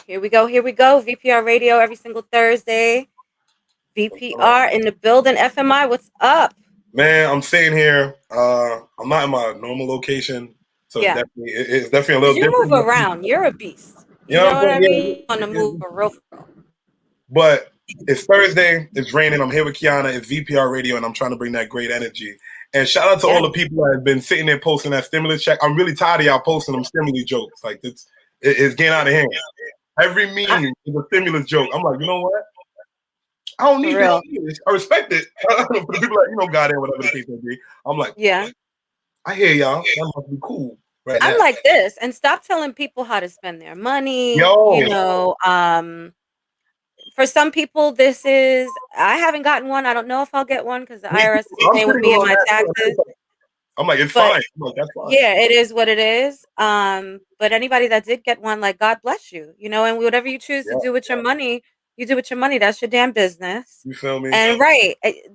Here we go. VPR Radio every single Thursday. VPR in the building. FMI, what's up? Man, I'm sitting here. I'm not in my normal location, so Yeah. it's definitely a little You different. move around. You're a beast. You know what I mean? On the move for real. But it's Thursday. It's raining. I'm here with Qiana. It's VPR Radio, and I'm trying to bring that great energy. And shout out to all the people that have been sitting there posting that stimulus check. I'm really tired of y'all posting them stimulus jokes. Like it's getting out of hand. Every meme is a stimulus joke. I'm like, you know what? I don't need this. I respect it. For the people like, God and whatever the case may be. I'm like, yeah, I hear y'all. That must be cool. Right now. I'm like this. And stop telling people how to spend their money. For some people, this is, I haven't gotten one. I don't know if I'll get one because the IRS is paying with me and my taxes. I'm like, it's fine. I'm like, that's fine. Yeah, it is what it is. But anybody that did get one, like, God bless you, and whatever you choose to do with your money, you do with your money. That's your damn business. You feel me? And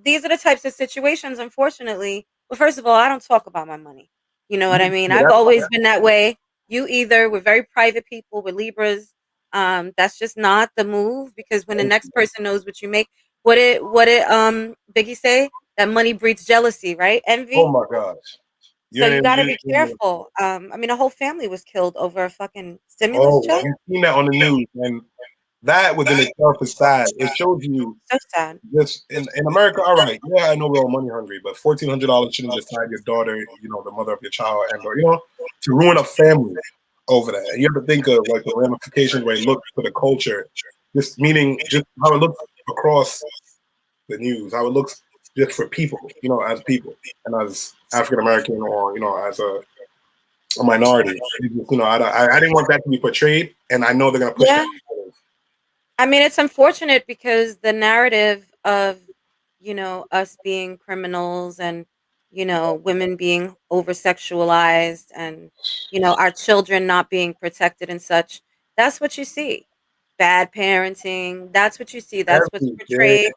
these are the types of situations, unfortunately. Well, first of all, I don't talk about my money. You know what I mean? I've always been that way. You either, we're very private people, we're Libras. That's just not the move, because when the next person knows what you make, what it Biggie say, that money breeds jealousy, right? Envy. Oh my gosh. So you got to be careful. I mean, a whole family was killed over a fucking stimulus check. You've seen that on the news, and that within itself is sad. It shows you so sad. This in America. All right, yeah, I know we're all money hungry, but $1,400 shouldn't decide your daughter, the mother of your child, and to ruin a family over that. And you have to think of like the ramifications where it looks for the culture, just meaning just how it looks across the news, how it looks just for people, as people and as African American or as a minority. I didn't want that to be portrayed, and I know they're gonna push that. I mean, it's unfortunate because the narrative of, us being criminals and, women being over-sexualized and, our children not being protected and such, that's what you see. Bad parenting, that's what you see. That's what's portrayed.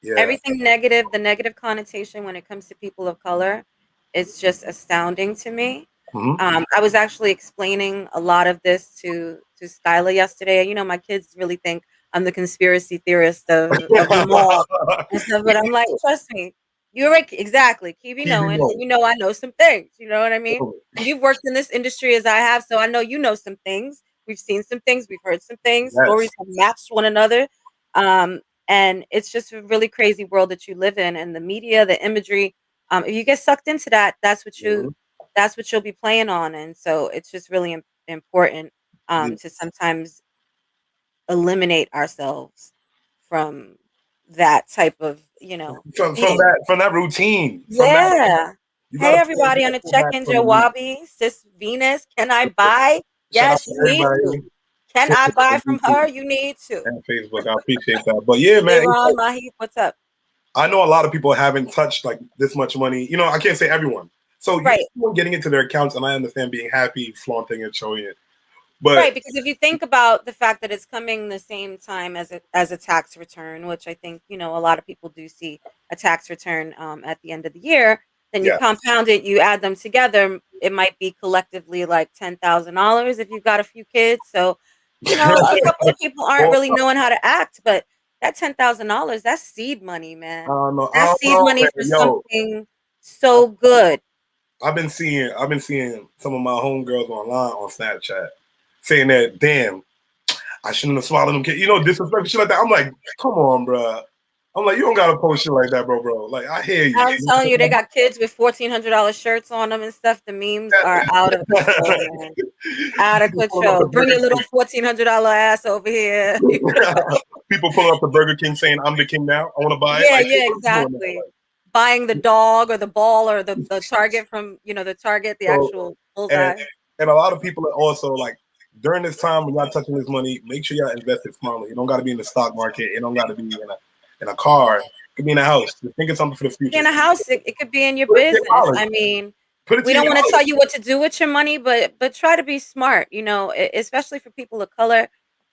Yeah. Everything negative, the negative connotation when it comes to people of color, it's just astounding to me. Mm-hmm. I was actually explaining a lot of this to Skyla yesterday. My kids really think I'm the conspiracy theorist of them all and stuff, but I'm like, trust me, you're right. Exactly. Keep knowing. I know some things. You know what I mean? And you've worked in this industry as I have, so I know you know some things. We've seen some things. We've heard some things. Yes. Stories have matched one another. And it's just a really crazy world that you live in, and the media, the imagery. If you get sucked into that, that's what you'll be playing on, and so it's just really important to sometimes eliminate ourselves from that type of, from that routine. Yeah. Hey, everybody on the check-in, Joe Wabi, Sis Venus, can I buy? Yes, you need to. Can I buy from her? You need to. And Facebook, I appreciate that. But yeah, man. Ron Mahi, what's up? I know a lot of people haven't touched like this much money. I can't say everyone. So you're getting into their accounts, and I understand being happy, flaunting, and showing it. But because if you think about the fact that it's coming the same time as a tax return, which I think a lot of people do see a tax return at the end of the year, then you compound it, you add them together, it might be collectively like $10,000 if you've got a few kids. So a couple of people aren't really knowing how to act, but that $10,000, that's seed money, man. That's seed money for something so good. I've been seeing some of my homegirls online on Snapchat saying that, damn, I shouldn't have swallowed them kids. Disrespect shit like that. I'm like, come on, bro. I'm like, you don't gotta post shit like that, bro. Like, I hear you. I'm telling you, they got kids with $1,400 shirts on them and stuff. The memes are out of control, man. Out of control. Bring your little $1,400 ass over here. People pulling up the Burger King saying, I'm the king now. I want to buy it. Yeah, exactly. Buying the dog or the ball or the target from, the target, the actual bullseye. And a lot of people are also like, during this time when y'all touching this money, make sure y'all invest it smartly. You don't got to be in the stock market. It don't got to be in a car. It could be in a house. Just think of something for the future. In a house, it could be in your business. I mean, we don't want to tell you what to do with your money, but try to be smart. Especially for people of color.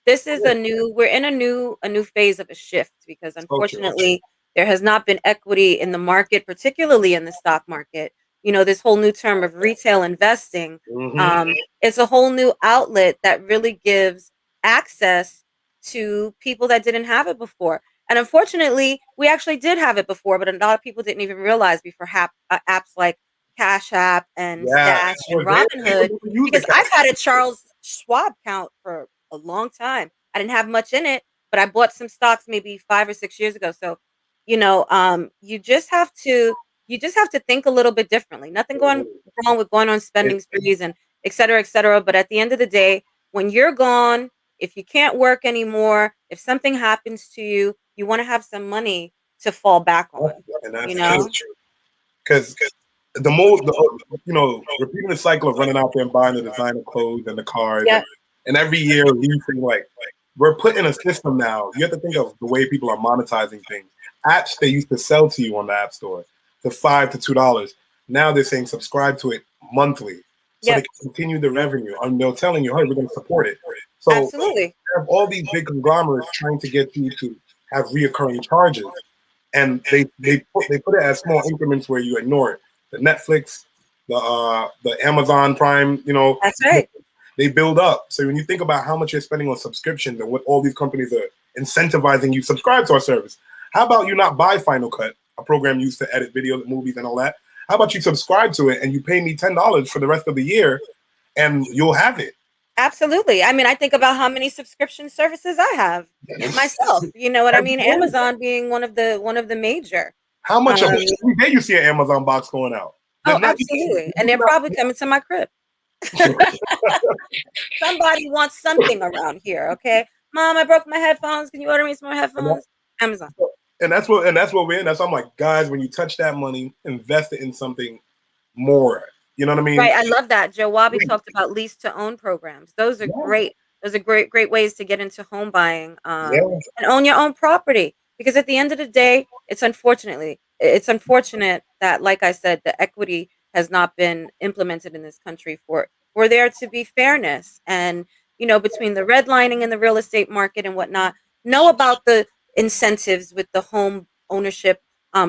This is we're in a new phase of a shift because unfortunately there has not been equity in the market, particularly in the stock market. This whole new term of retail investing. Mm-hmm. It's a whole new outlet that really gives access to people that didn't have it before. And unfortunately, we actually did have it before, but a lot of people didn't even realize before apps like Cash App and Yeah, Stash it and was there. People Robinhood, didn't use the because I've cash. had a Charles Schwab account for a long time. I didn't have much in it, but I bought some stocks maybe 5 or 6 years ago. So, you just have to think a little bit differently. Nothing going wrong with going on spending sprees and et cetera, et cetera. But at the end of the day, when you're gone, if you can't work anymore, if something happens to you, you want to have some money to fall back on, And you that's true. know? Because repeating the cycle of running out there and buying the designer clothes and the cars, Yeah, and every year leasing, like we're put in a system now. You have to think of the way people are monetizing things. Apps they used to sell to you on the App Store for $5 to $2. Now they're saying subscribe to it monthly, so they yep, can continue the revenue. And they're telling you, hey, we're going to support it. So absolutely. you have all these big conglomerates trying to get you to have reoccurring charges, and they put it as small increments where you ignore it. The Netflix, the Amazon Prime, That's right. they build up. So when you think about how much you're spending on subscriptions and what all these companies are incentivizing you subscribe to our service, how about you not buy Final Cut, a program used to edit videos, movies, and all that? How about you subscribe to it and you pay me $10 for the rest of the year, and you'll have it. Absolutely. I mean, I think about how many subscription services I have myself. You know what I mean? Amazon being one of the major. How much of Um, it? Every day you see an Amazon box going out. oh, They're not. absolutely. And they're probably coming to my crib. Somebody wants something around here, okay? Mom, I broke my headphones. Can you order me some more headphones? Amazon. And that's what we're in. That's why I'm like, guys, when you touch that money, invest it in something more. You know what I mean? Right, I love that. Joe Wabi talked about lease to own programs. Those are Yeah, great. Those are great ways to get into home buying, yeah, and own your own property. Because at the end of the day, it's unfortunate that, like I said, the equity has not been implemented in this country for there to be fairness, and between the redlining and the real estate market and whatnot. Know about the incentives with the home ownership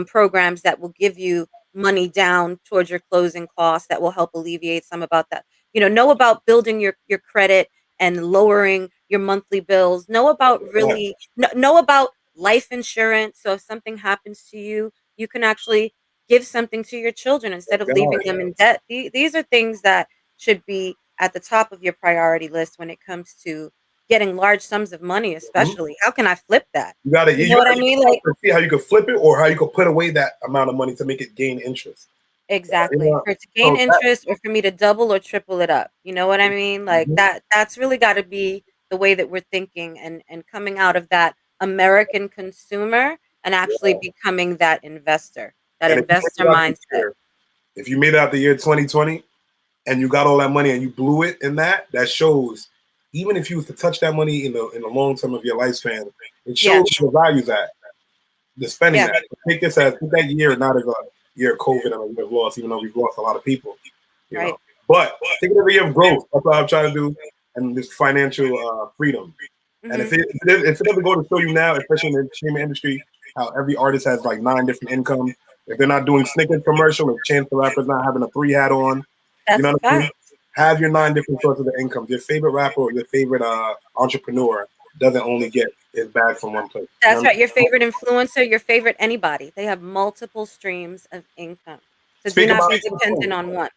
programs that will give you money down towards your closing costs that will help alleviate some about that. Know about building your credit and lowering your monthly bills. Know about yeah. really know about life insurance. So if something happens to you, you can actually give something to your children instead of leaving them in debt. These are things that should be at the top of your priority list when it comes to getting large sums of money, Mhm. especially. How can I flip that? You got to You know what I mean? Like, see how you could flip it or how you could put away that amount of money to make it gain interest. You exactly. know, For it to gain so that, interest or for me to double or triple it up. You know what I mean? Like mhm, that's really got to be the way that we're thinking and coming out of that American consumer and actually yeah. becoming that And investor mindset. if you made it out the year 2020 and you got all that money and you blew it in that shows. Even if you was to touch that money in the long term of your lifespan, it Yeah. shows your values at the spending Yeah. that. Take that year not as a year of COVID and a year of loss, even though we've lost a lot of people, you know. Right. But take it every year of growth. That's what I'm trying to do, and this financial freedom. And Hmm. if it doesn't go to show you now, especially in the entertainment industry, how every artist has like 9 different incomes. If they're not doing Snickers commercial, if Chance the Rapper's not having a 3 hat on, you That's know a what I mean? fact. Have your 9 different sources of income. Your favorite rapper or your favorite entrepreneur doesn't only get his bag from one place. You know That's what right. Your favorite influencer, your favorite anybody. They have multiple streams of income. So do Speak not about be dependent on one.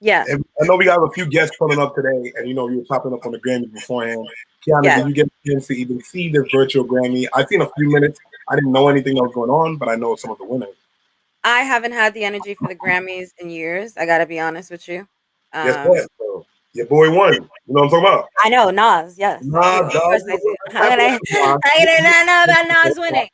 Yeah. and I know we got a few guests coming up today, and you were chopping up on the Grammys beforehand. Kiana, Yeah. did you get a chance to even see this virtual Grammy? I've seen a few minutes. I didn't know anything that was going on, but I know some of the winners. I haven't had the energy for the Grammys in years. I got to be honest with you. Guess what? Um, So, your boy won. You know what I'm talking about? I know Nas. Yes, I do. Nah, Of dog. course, I do. How Clap can it I? up, Nah. How can I not know about Nas winning?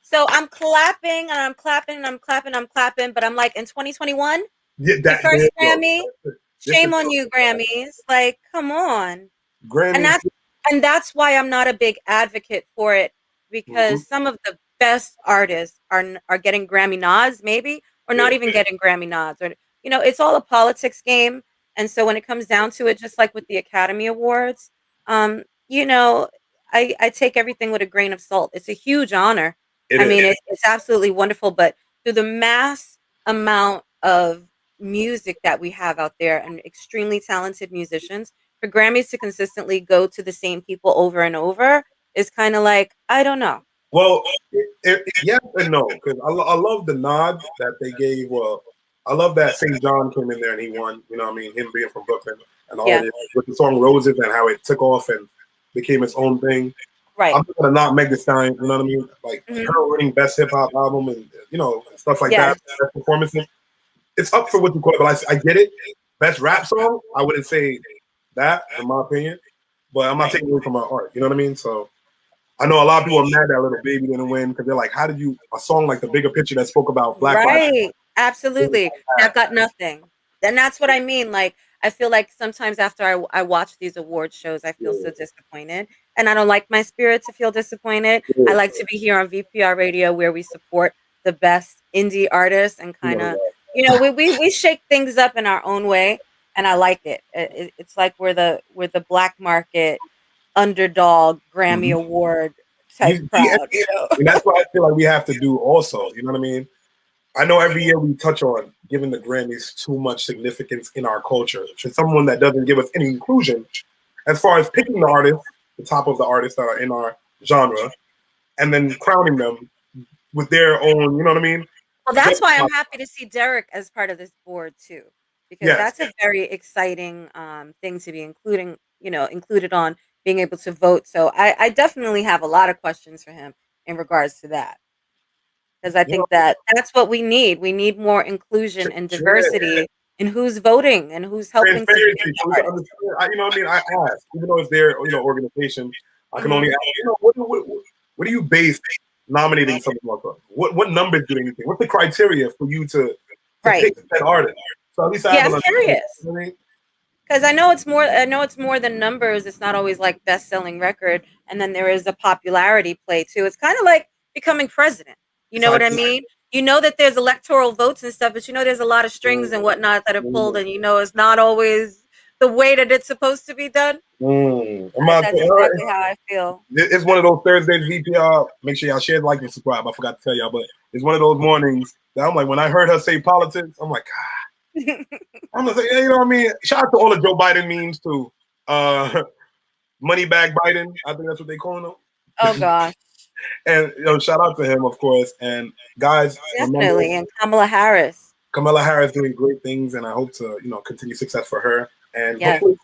So I'm clapping and I'm clapping and I'm clapping. I'm clapping, but I'm like, in 2021, Yeah, your there you first go. Grammy. This is Shame on you, Grammys. Like, come on. And Grammys. that's why I'm not a big advocate for it, Mhm. because some of the best artists are getting Grammy nods, maybe, or Yeah, not even getting Grammy nods, or it's all a politics game. And so when it comes down to it, just like with the Academy Awards, um, you know, I take everything with a grain of salt. It's a huge honor. it I is. mean, it's absolutely wonderful, but through the mass amount of music that we have out there and extremely talented musicians, for Grammys to consistently go to the same people over and over is kind of like, I don't know. Well, yes and no, because I love the nod that they gave. Well, I love that St. John came in there and he won. You know what I mean? Him being from Brooklyn and all this with the song Roses and how it took off and became its own thing. Right. I'm gonna not Meg Thee Stallion, you know what I mean? Like her winning best hip hop album and and stuff like that. Best performances. It's up for what you call it, but I get it. Best rap song, I wouldn't say that, in my opinion. But I'm not taking away from her art. You know what I mean? So I know a lot of people are mad that Little Baby didn't win because they're like, how did you a song like The Bigger Picture that spoke about Black lives? Right. Absolutely. That got nothing. And that's what I mean. Like, I feel like sometimes after I watch these award shows, I feel so disappointed. And I don't like my spirit to feel disappointed. I like to be here on VPR Radio where we support the best indie artists and kind of, we shake things up in our own way. And I like it. It's like we're the black market underdog Grammy Award type crowd. And that's what I feel like we have to do also. You know what I mean? I know every year we touch on giving the Grammys too much significance in our culture. For someone that doesn't give us any inclusion, as far as picking the artists, the top of the artists that are in our genre, and then crowning them with their own, you know what I mean? Well, that's why I'm happy to see Derek as part of this board too, because that's a very exciting thing to be included on being able to vote. So I definitely have a lot of questions for him in regards to that. Because I think that's what we need. We need more inclusion and diversity in who's voting and who's helping. You know what I mean? I ask, even though it's their organization, I can only ask, what do you base nominating someone like that? What numbers do anything? What's the criteria for you to pick that artist? So at least I'm curious. Because I know it's more than numbers. It's not always like best-selling record, and then there is a popularity play too. It's kind of like becoming president. You know what I mean? You know that there's electoral votes and stuff, but there's a lot of strings and whatnot that are pulled, and it's not always the way that it's supposed to be done. That's exactly how I feel. It's one of those Thursdays VPR. Make sure y'all share, like, and subscribe. I forgot to tell y'all, but it's one of those mornings that I'm like, when I heard her say politics, I'm like, God. I'm gonna say, you know what I mean? Shout out to all the Joe Biden memes too. Money bag Biden, I think that's what they calling him. Oh gosh. And shout out to him, of course. And guys, definitely. And Kamala Harris doing great things, and I hope to continue success for her. And hopefully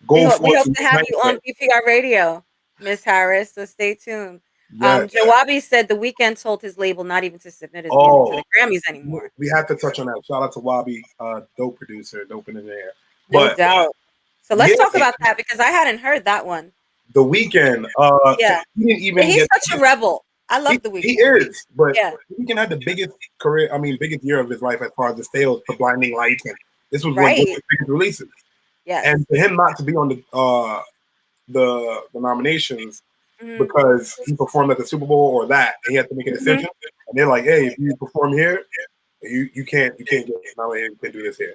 we hope to have you on VPR Radio, Miss Harris. So stay tuned. Yes. Jawabi said The Weeknd told his label not even to submit his music to the Grammys anymore. We have to touch on that. Shout out to Wabi, dope producer, dope in the air. No doubt. So let's talk about that because I hadn't heard that one. The Weeknd. He didn't even. He's such a rebel. I love The Weeknd. He is, but The Weeknd had the biggest career. I mean, biggest year of his life as far as the sales for Blinding Lights, and this was one of his biggest releases. Yes. And for him not to be on the nominations because he performed at the Super Bowl or that, and he had to make a decision. And they're like, "Hey, if you perform here, you can't get nominated. You can't do this here."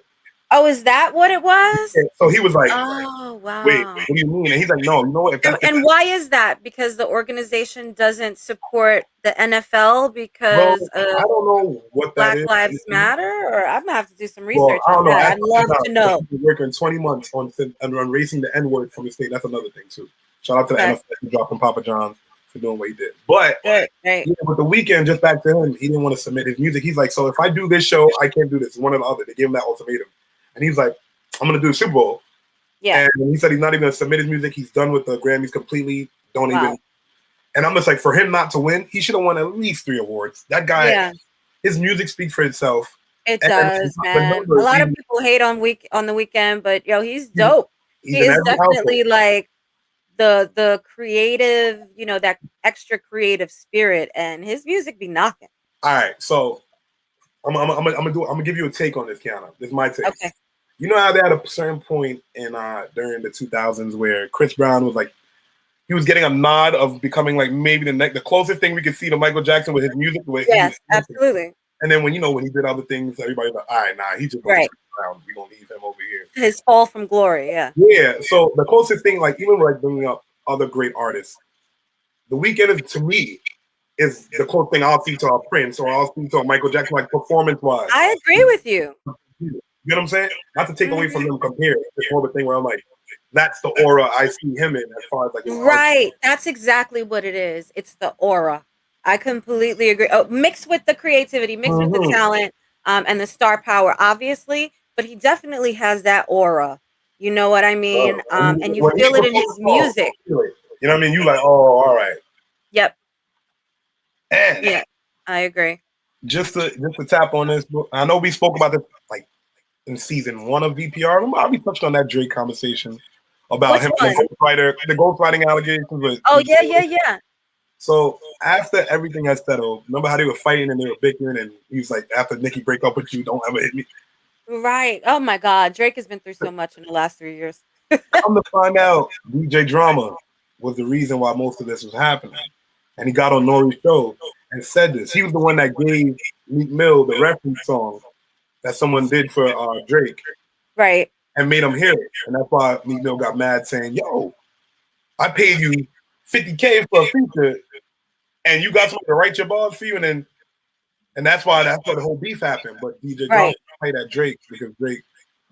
Oh, is that what it was? So he was like, "Oh, wow. Wait, what do you mean?" And he's like, "No, you know what?" And why is that? Because the organization doesn't support the NFL because I don't know what that is. Black Lives Matter, or I'm gonna have to do some research on that. I'd love to know. He's working 20 months on erasing the N-word from the state. That's another thing too. Shout out to the NFL for dropping Papa John's for doing what he did. But with The Weeknd, just back to him, he didn't want to submit his music. He's like, so if I do this show, I can't do this. One or the other. They gave him that ultimatum. And he's like, I'm going to do the Super Bowl. Yeah. And he said he's not even going to submit his music. He's done with the Grammys completely. Don't even. And I'm just like, for him not to win, he should have won at least 3 awards. That guy, his music speaks for itself. It does, man. A lot of people hate on The Weeknd, but he's dope. He is definitely like the creative, that extra creative spirit, and his music be knocking. All right, so I'm gonna give you a take on this, Qiana. This is my take. Okay. You know how they had a certain point in during the 2000s where Chris Brown was like, he was getting a nod of becoming like maybe the closest thing we could see to Michael Jackson with his music. Yes, absolutely. And then when he did other things, everybody's like, all right, nah, he's just going around. We're gonna leave him over here. His fall from glory, yeah. Yeah. So the closest thing, like even like bringing up other great artists, The Weeknd is, to me, is the closest thing I'll see to a Prince or I'll see to a Michael Jackson, like performance-wise. I agree with you. You know what I'm saying? Not to take away from them compared. It's more of a thing where I'm like, that's the aura I see him in as far as like his art. Right. That's exactly what it is. It's the aura. I completely agree. Oh, mixed with the creativity, mixed with the talent, and the star power, obviously. But he definitely has that aura. You know what I mean? And you When he feel it in performs, his music. you know what I mean? You like, oh, all right. Yep. And Yeah, I agree. just to tap on this, I know we spoke about this like in season 1 of VPR. I'll be touched on that Drake conversation about Which him one? the ghostwriting allegations. With Oh, yeah. So after everything had settled, remember how they were fighting and they were bickering, and he was like, "After Nicki break up with you, don't ever hit me." Right. Oh my God. Drake has been through so much in the last 3 years. Come to find out, DJ Drama was the reason why most of this was happening, and he got on Nori's show and said this. He was the one that gave Meek Mill the reference song that someone did for Drake, Right. and made him hear it, and that's why Meek Mill got mad, saying, "Yo, I paid you $50K for a feature, and you got someone to write your bars for you," and that's why the whole beef happened. But DJ Drama played at Drake because Drake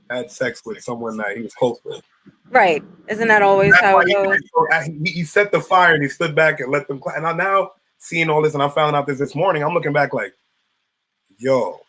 had sex with someone that he was close with. Right. Isn't that always That's how why it goes? he set the fire and he stood back and let them. And I'm now seeing all this, and I found out this morning. I'm looking back like, yo,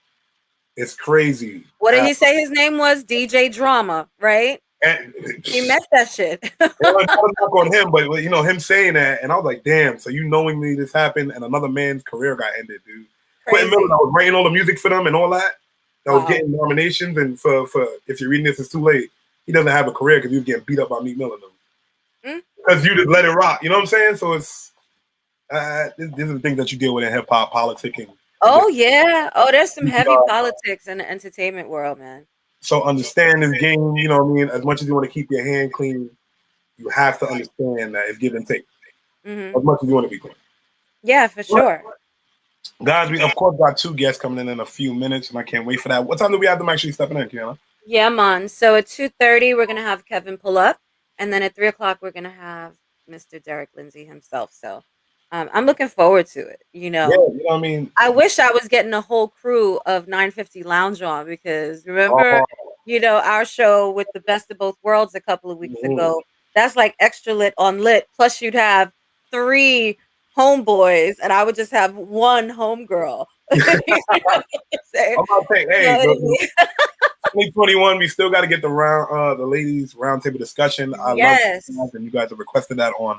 it's crazy. What did he say his name was? DJ Drama, right? And he messed that shit. It was not on him, but you know him saying that, and I was like, damn. So you knowingly this happened, and another man's career got ended, dude. Quentin Miller, that was writing all the music for them and all that. That was getting nominations, and for if you're reading this, it's too late. He doesn't have a career because he was getting beat up by Meek Mill and them. Because you just let it rock. You know what I'm saying? So it's these are the things that you deal with in hip hop, politicking. Oh yeah. Oh, there's some heavy politics in the entertainment world, man. So understand this game. You know what I mean? As much as you want to keep your hand clean, you have to understand that it's give and take. As much as you want to be clean. Yeah, for sure. Guys, we of course got 2 guests coming in a few minutes, and I can't wait for that. What time do we have them actually stepping in, Qiana? Yeah, man. So at 2:30, we're gonna have Kevin pull up, and then at 3:00, we're gonna have Mr. Derek Linzy himself. So I'm looking forward to it. You know, you know what I mean. I wish I was getting a whole crew of 950 Lounge on because remember, you know, our show with the Best of Both Worlds a couple of weeks ago. That's like extra lit on lit. Plus, you'd have 3 homeboys, and I would just have 1 homegirl. I'm about to say, hey, 2021, we still got to get the ladies roundtable discussion. I love it, and you guys have requested that on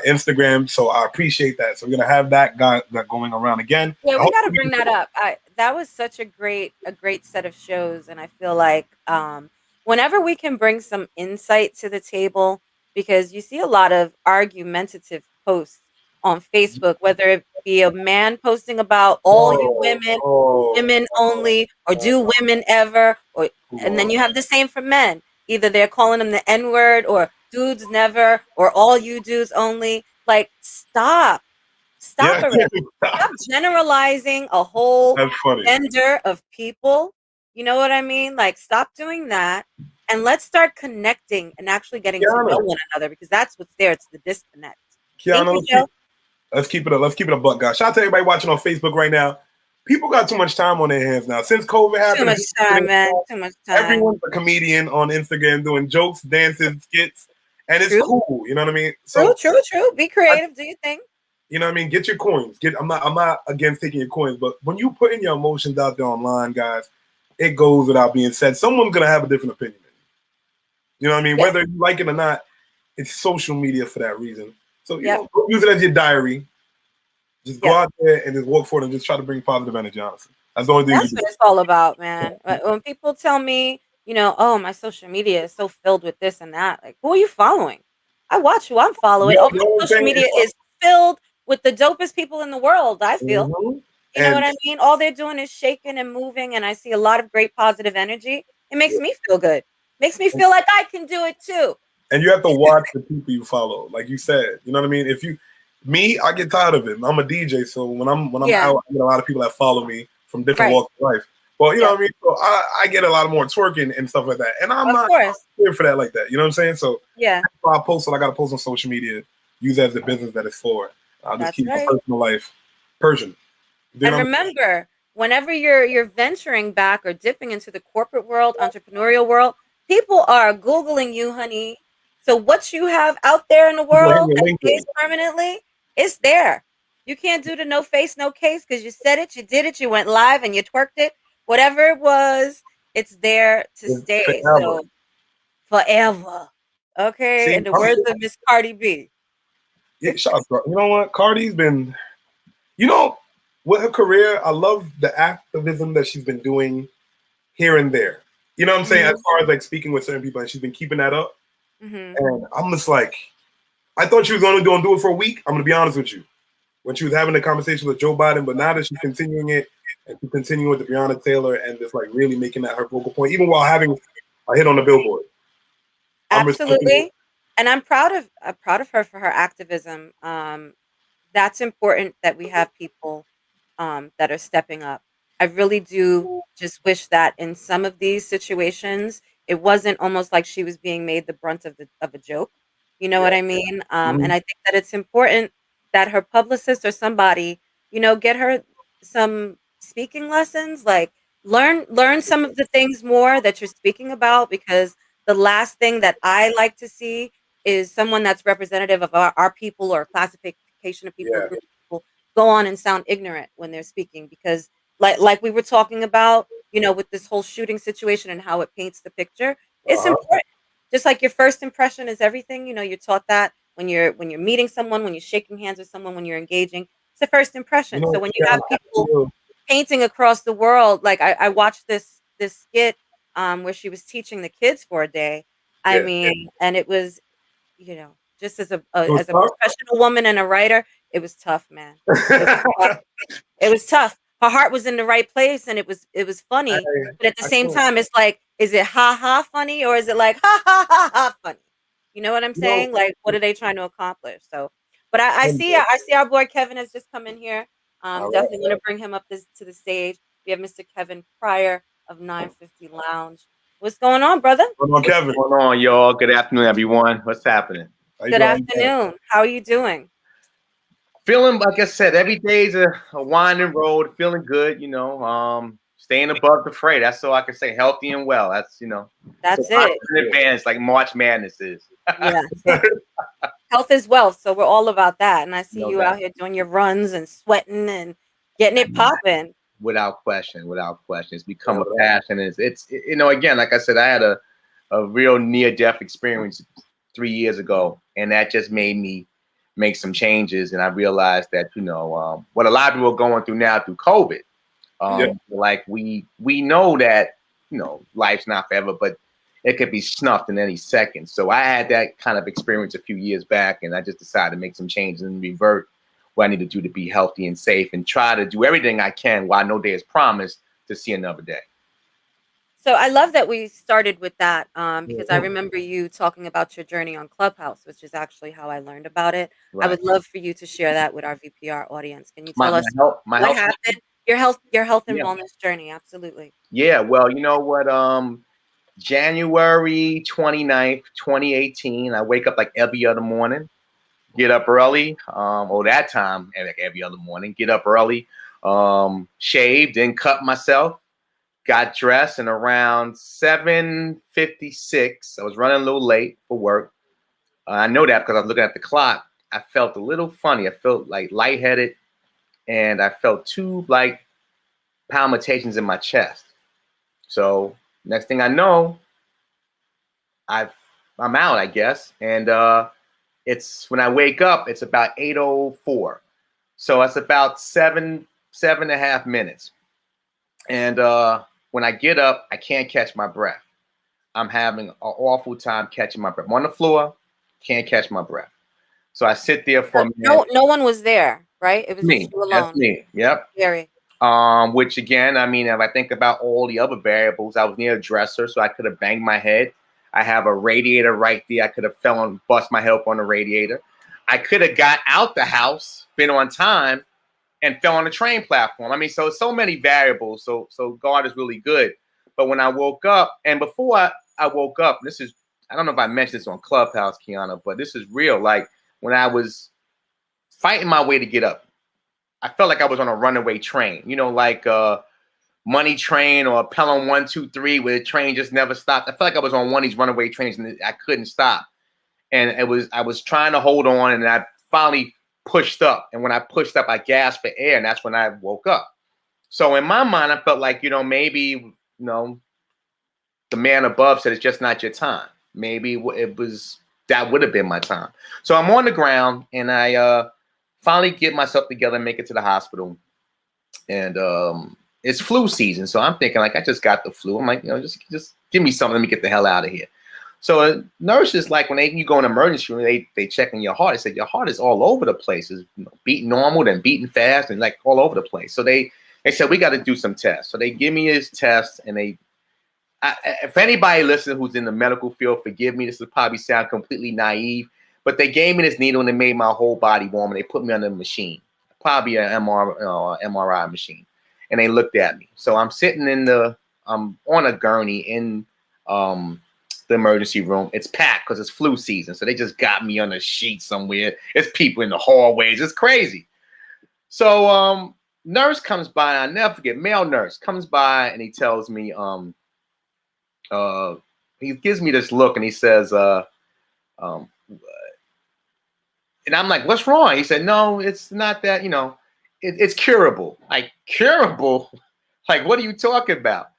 Instagram, so I appreciate that. So we're gonna have that going around again. Yeah, we got to bring that up. That was such a great set of shows, and I feel like whenever we can bring some insight to the table, because you see a lot of argumentative posts on Facebook, whether it be a man posting about all you women, women only, or do women ever, and then you have the same for men. Either they're calling them the N-word or dudes never or all you dudes only. Like, stop already. Stop generalizing a whole gender of people. You know what I mean? Like, stop doing that, and let's start connecting and actually getting to know one another, because that's what's there. It's the disconnect. Qiana, let's keep it a buck, guys. Shout out to everybody watching on Facebook right now. People got too much time on their hands now. Since COVID happened, too much time, man. Too much time. Everyone's a comedian on Instagram doing jokes, dances, skits, and it's cool. You know what I mean? So true. Be creative. Do your thing. You know what I mean? Get your coins. I'm not against taking your coins, but when you putting your emotions out there online, guys, it goes without being said. Someone's gonna have a different opinion. You know what I mean? Yes. Whether you like it or not, it's social media for that reason. So you know, use it as your diary. Just go out there and just work for it and just try to bring positive energy, honestly. That's the only thing. That's what it's all about, man. When people tell me, you know, oh, my social media is so filled with this and that, like, who are you following? I watch who I'm following. My social media is filled with the dopest people in the world, I feel. You know what I mean? All they're doing is shaking and moving, and I see a lot of great positive energy. It makes me feel good. Makes me feel like I can do it too. And you have to watch the people you follow, like you said. You know what I mean? I get tired of it. I'm a DJ, so when I'm out, I get a lot of people that follow me from different walks of life. Well, you know what I mean? So I get a lot more twerking and stuff like that. And I'm not here for that like that. You know what I'm saying? So I post what I got to post on social media, use it as the business that it's for. I'll just keep my personal life Persian. And remember, whenever you're venturing back or dipping into the corporate world, entrepreneurial world, People are Googling you, honey. So what you have out there in the People hit world your that LinkedIn. stays permanently, it's there. You can't do the no face, no case because you said it, you did it, you went live and you twerked it. Whatever it was, it's there to It's stay. forever. So forever. Okay. See, In the words of Miss Cardi B. yeah, shout out. You know what? Cardi's been, you know, with her career, I love the activism that she's been doing here and there. You know what I'm saying? As far as like speaking with certain people, and she's been keeping that up. And I'm just like, I thought she was going to do it for a week. I'm going to be honest with you. When she was having a conversation with Joe Biden, but now that she's continuing it and she's continuing with the Breonna Taylor and just like really making that her focal point, even while having a hit on the Billboard. I'm respecting it. Absolutely. And I'm proud of her for her activism. That's important that we have people that are stepping up. I really do just wish that in some of these situations, it wasn't almost like she was being made the brunt of a joke. You know Yeah. what I mean? And Mhm. I think that it's important that her publicist or somebody, get her some speaking lessons, like learn some of the things more that you're speaking about, because the last thing that I like to see is someone that's representative of our people or classification of people or Yeah. group of people go on and sound ignorant when they're speaking, because like we were talking about, with this whole shooting situation and how it paints the picture, it's Uh-huh. important. Just like your first impression is everything, you're taught that when you're meeting someone, when you're shaking hands with someone, when you're engaging, it's the first You impression. So know, when you yeah, have I people feel, painting across the world, like I watched this skit where she was teaching the kids for a day. I yeah. mean, and it was, just as a, It was as a tough. professional woman and a writer, it was tough, man. It was tough. It was tough. Her heart was in the right place and it was I, funny, but at the I same can't, time, it's like, is it ha ha funny or is it like ha ha ha ha funny? You know what I'm you know, saying? Like, what are they trying to accomplish? So, but I see our boy Kevin has just come in here. all right. Definitely want to bring him up to the stage. We have Mr. Kevin Pryor of 950 Lounge. What's going on, brother? Come on, Kevin. What's going on, y'all? Good afternoon, everyone. What's happening? How you Good doing? afternoon. How are you doing? Feeling, like I said, every day's a winding road. Feeling good, staying above the fray. That's all I can say. Healthy and well. That's, so That's I'm it. in advance, like March Madness is. Yeah. Health is wealth, so we're all about that. And I see No you out doubt. here doing your runs and sweating and getting it popping. Without question. It's become Yeah, a passion. Again, like I said, I had a real near-death experience 3 years ago, and that just made me make some changes. And I realized that, what a lot of people are going through now through COVID, like we know that, life's not forever, but it could be snuffed in any second. So I had that kind of experience a few years back, and I just decided to make some changes and revert what I need to do to be healthy and safe and try to do everything I can while no day is promised to see another day. So I love that we started with that, because I remember you talking about your journey on Clubhouse, which is actually how I learned about it. I Right. would love for you to share that with our VPR audience. Can you My tell us my what health. happened? Your health and Yeah. wellness journey, absolutely. Yeah. Well, you know what? January 29th, 2018, I wake up like every other morning, get up early. That time, like every other morning, get up early, shaved and cut myself, got dressed, and around 7:56, I was running a little late for work. I know that because I was looking at the clock. I felt a little funny. I felt like lightheaded, and I felt two like palpitations in my chest. So next thing I know, I'm out, I guess. And it's when I wake up, it's about 8:04. So it's about 7.5 minutes. And when I get up, I can't catch my breath. I'm having an awful time catching my breath. I'm on the floor, can't catch my breath. So I sit there for So a minute. no one was there, right? It was just Me, you that's alone. me. Yep. Very. Which again, I mean, if I think about all the other variables, I was near a dresser, so I could have banged my head. I have a radiator right there. I could have fell and bust my head up on the radiator. I could have got out the house, been on time, and fell on the train platform. I mean, so many variables. So God is really good. But when I woke up, and before I woke up, I don't know if I mentioned this on Clubhouse, Qiana, but this is real. Like when I was fighting my way to get up, I felt like I was on a runaway train. Like Money Train or Pelham 123 where the train just never stopped. I felt like I was on one of these runaway trains and I couldn't stop. And I was trying to hold on, and I finally pushed up. And when I pushed up, I gasped for air, and that's when I woke up. So in my mind, I felt like, maybe, the man above said it's just not your time. Maybe that would have been my time. So I'm on the ground, and I finally get myself together and make it to the hospital. And it's flu season, so I'm thinking like I just got the flu. I'm like, just give me something. Let me get the hell out of here. So nurses, like when you go in emergency room, they checking your heart. They said your heart is all over the place. It's beating normal, then beating fast, and like all over the place. So they said we got to do some tests. So they give me his test, and if anybody listening who's in the medical field, forgive me. This will probably sound completely naive, but they gave me this needle and they made my whole body warm, and they put me on the machine, probably an MRI machine, and they looked at me. So I'm sitting I'm on a gurney in the emergency room. It's packed because it's flu season. So they just got me on a sheet somewhere. It's people in the hallways. It's crazy. So nurse comes by, and I'll never forget, male nurse comes by, and he tells me, he gives me this look, and he says, and I'm like, what's wrong? He said, no, it's not that, it's curable. Like, curable? Like, what are you talking about?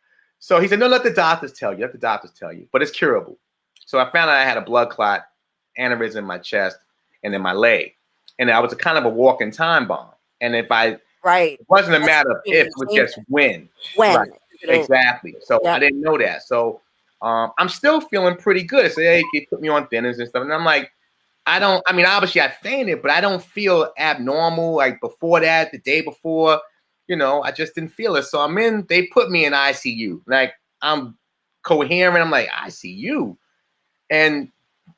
So he said, no, let the doctors tell you. Let the doctors tell you. But it's curable. So I found out I had a blood clot, aneurysm in my chest, and in my leg. And I was a kind of a walking time bomb. And it wasn't a matter of if, it was just when. Right. Exactly. So I didn't know that. So I'm still feeling pretty good. They said, hey, you put me on thinners and stuff. And I'm like, obviously I fainted, but I don't feel abnormal like before that, the day before. I just didn't feel it. So they put me in ICU. Like, I'm coherent. I'm like, ICU. And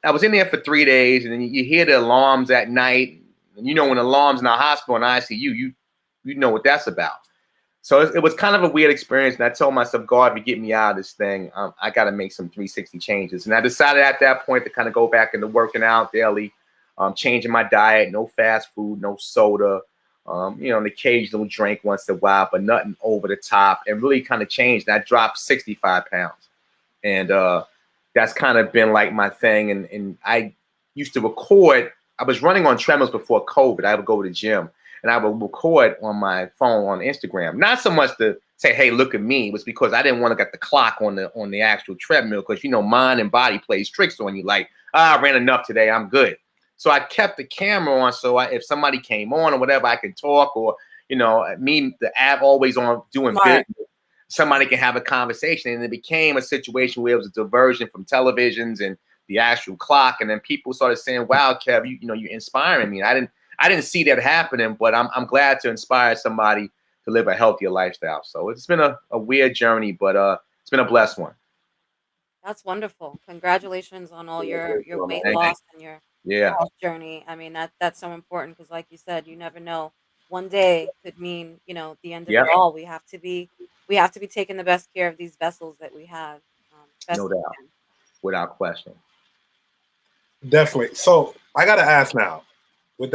I was in there for 3 days, and then you hear the alarms at night. And when alarms in a hospital and ICU, you know what that's about. So it was kind of a weird experience. And I told myself, God, if you get me out of this thing, I got to make some 360 changes. And I decided at that point to kind of go back into working out daily, changing my diet, no fast food, no soda. An occasional drink once in a while, but nothing over the top, and really kind of changed. And I dropped 65 pounds. And that's kind of been like my thing. And I used to record. I was running on treadmills before COVID. I would go to the gym, and I would record on my phone on Instagram. Not so much to say, hey, look at me. It was because I didn't want to get the clock on the actual treadmill, because, mind and body plays tricks on you. Like, I ran enough today, I'm good. So I kept the camera on, so if somebody came on or whatever, I could talk, or, the app always on doing business, somebody can have a conversation. And it became a situation where it was a diversion from televisions and the actual clock. And then people started saying, wow, Kev, you're inspiring me. I didn't see that happening, but I'm glad to inspire somebody to live a healthier lifestyle. So it's been a weird journey, but it's been a blessed one. That's wonderful. Congratulations on all your weight loss and your health journey. That's so important, because like you said, you never know. One day could mean, the end of it all. We have to be taking the best care of these vessels that we have. No doubt. Without question. Definitely. So I got to ask now, with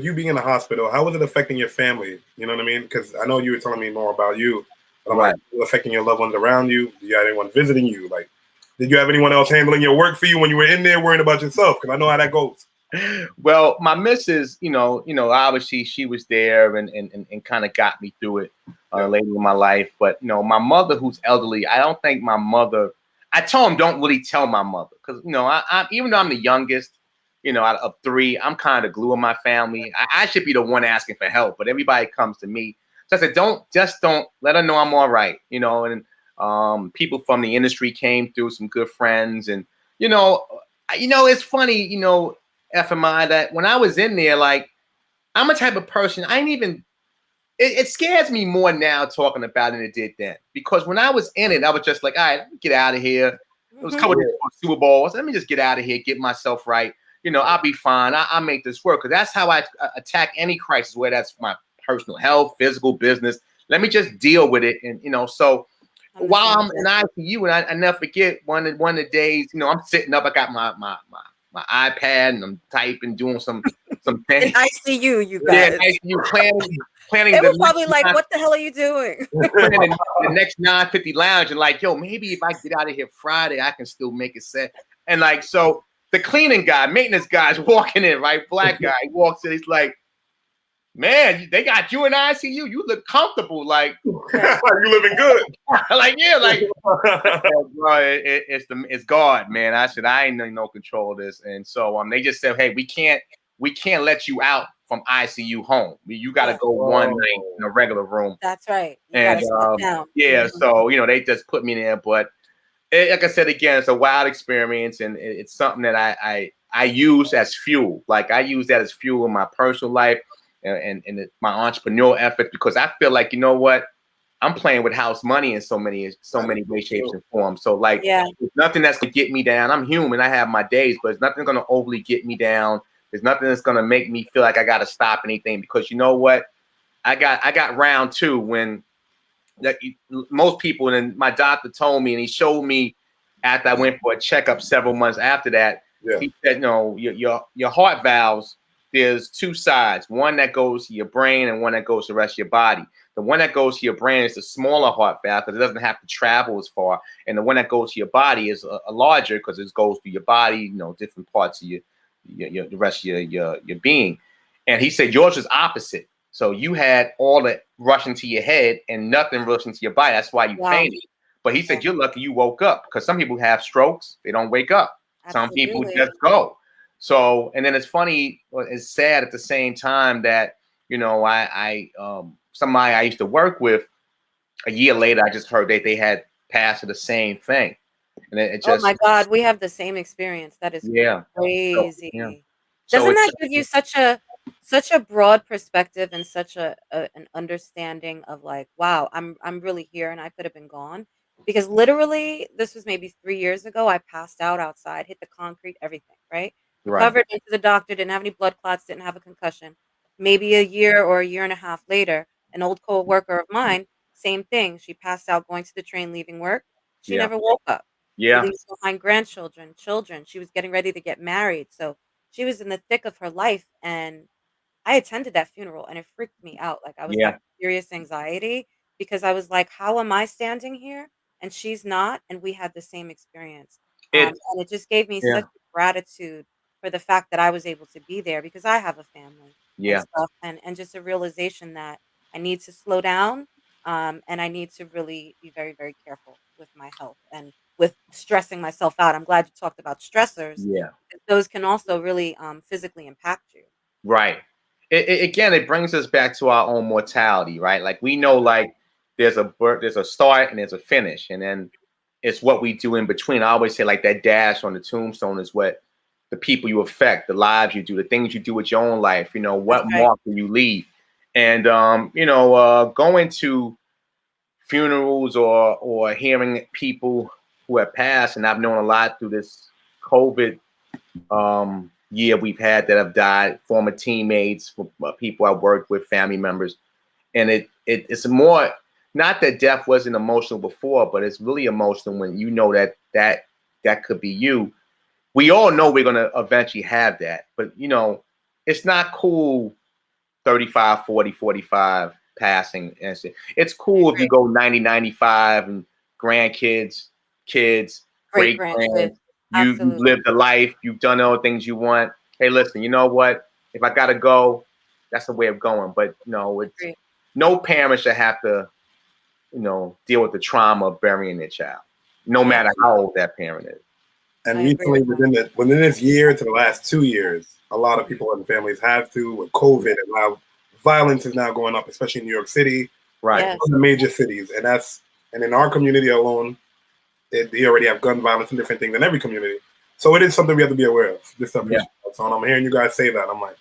you being in the hospital, how was it affecting your family? You know what I mean? Because I know you were telling me more about you, but I'm like, affecting your loved ones around you? Do you have anyone visiting you? Like, did you have anyone else handling your work for you when you were in there worrying about yourself? Because I know how that goes. Well, my missus, obviously she was there and kind of got me through it later in my life. But, my mother, who's elderly, I don't think my mother, I told him don't really tell my mother. Because, I even though I'm the youngest, out of 3, I'm kind of the glue of my family. I should be the one asking for help, but everybody comes to me. So I said, don't let her know I'm all right, and people from the industry came through, some good friends. And, it's funny, FMI, that when I was in there, like, I'm a type of person, it scares me more now talking about it than it did then. Because when I was in it, I was just like, all right, get out of here. It was a couple of Super Bowls. Let me just get out of here, get myself right. I'll be fine. I'll make this work. Because that's how I attack any crisis, where that's my personal health, physical, business. Let me just deal with it. And, so while I'm in ICU, and I never forget one of the days, I'm sitting up, I got my iPad, and I'm typing, doing some some In things. ICU, you Yeah, guys. you planning They the were probably next like, "What the hell are you doing?" planning the next 950 lounge and like, yo, maybe if I get out of here Friday, I can still make it set. And like, so the cleaning guy, maintenance guy's walking in, right? Black guy walks in, he's like, man, they got you in ICU. You look comfortable. Like, you living good. like, yeah, like, bro, it's God, man. I said, I ain't in no control of this. And so they just said, hey, we can't let you out from ICU home. You got to go one night in a regular room. That's right. You And gotta sit down. yeah, so they just put me there. But like I said again, it's a wild experience, and it's something that I use as fuel. Like I use that as fuel in my personal life and my entrepreneurial efforts, because I feel like, you know what, I'm playing with house money in so many ways, shapes, and forms. So like, there's nothing that's gonna get me down. I'm human. I have my days, but it's nothing gonna overly get me down. There's nothing that's gonna make me feel like I gotta stop anything, because you know what, I got round two when most people, and my doctor told me, and he showed me after I went for a checkup several months after that. He said, no, your heart valves, there's two sides, one that goes to your brain and one that goes to the rest of your body. The one that goes to your brain is the smaller heart valve because it doesn't have to travel as far, and the one that goes to your body is a larger because it goes through your body, different parts of the rest of your being. And he said yours is opposite. So you had all that rushing to your head and nothing rushing to your body. That's why you fainted. But he said you're lucky you woke up, because some people have strokes, they don't wake up. Absolutely. Some people just go. So, and then it's funny, it's sad at the same time that, somebody I used to work with, a year later, I just heard that they had passed the same thing. And it just, oh my God, we have the same experience. That is crazy. Doesn't that give you such a broad perspective and such an understanding of like, wow, I'm really here and I could have been gone? Because literally, this was maybe 3 years ago. I passed out outside, hit the concrete, everything, right? Recovered, went to the doctor, didn't have any blood clots, didn't have a concussion. Maybe a year or a year and a half later, an old co-worker of mine, same thing. She passed out going to the train, leaving work. She never woke up. She leaves behind grandchildren, children. She was getting ready to get married. So she was in the thick of her life. And I attended that funeral and it freaked me out. Like I was having serious anxiety because I was like, how am I standing here? And she's not. And we had the same experience. And it just gave me such gratitude for the fact that I was able to be there because I have a family and stuff. And just a realization that I need to slow down. And I need to really be very, very careful with my health and with stressing myself out. I'm glad you talked about stressors. Yeah. Those can also really physically impact you. Right. It brings us back to our own mortality, right? Like we know, like there's a start and there's a finish, and then it's what we do in between. I always say, like that dash on the tombstone is what the people you affect, the lives you do, the things you do with your own life. What mark do you leave? And going to funerals or hearing people who have passed, and I've known a lot through this COVID year we've had that have died, former teammates, people I worked with, family members. And it's more, not that death wasn't emotional before, but it's really emotional when you know that could be you. We all know we're going to eventually have that, but it's not cool 35, 40, 45 passing. It's cool if you go 90, 95 and grandkids, kids, great grandkids. You've lived a life. You've done all the things you want. Hey, listen, you know what? If I got to go, that's the way of going. But, no parent should have to, deal with the trauma of burying their child, no matter how old that parent is. And recently, within this year to the last 2 years, a lot of people and families have to, with COVID, and now violence is now going up, especially in New York City, right? In the major cities. And in our community alone, they already have gun violence and different things in every community. So it is something we have to be aware of. So I'm hearing you guys say that. I'm like,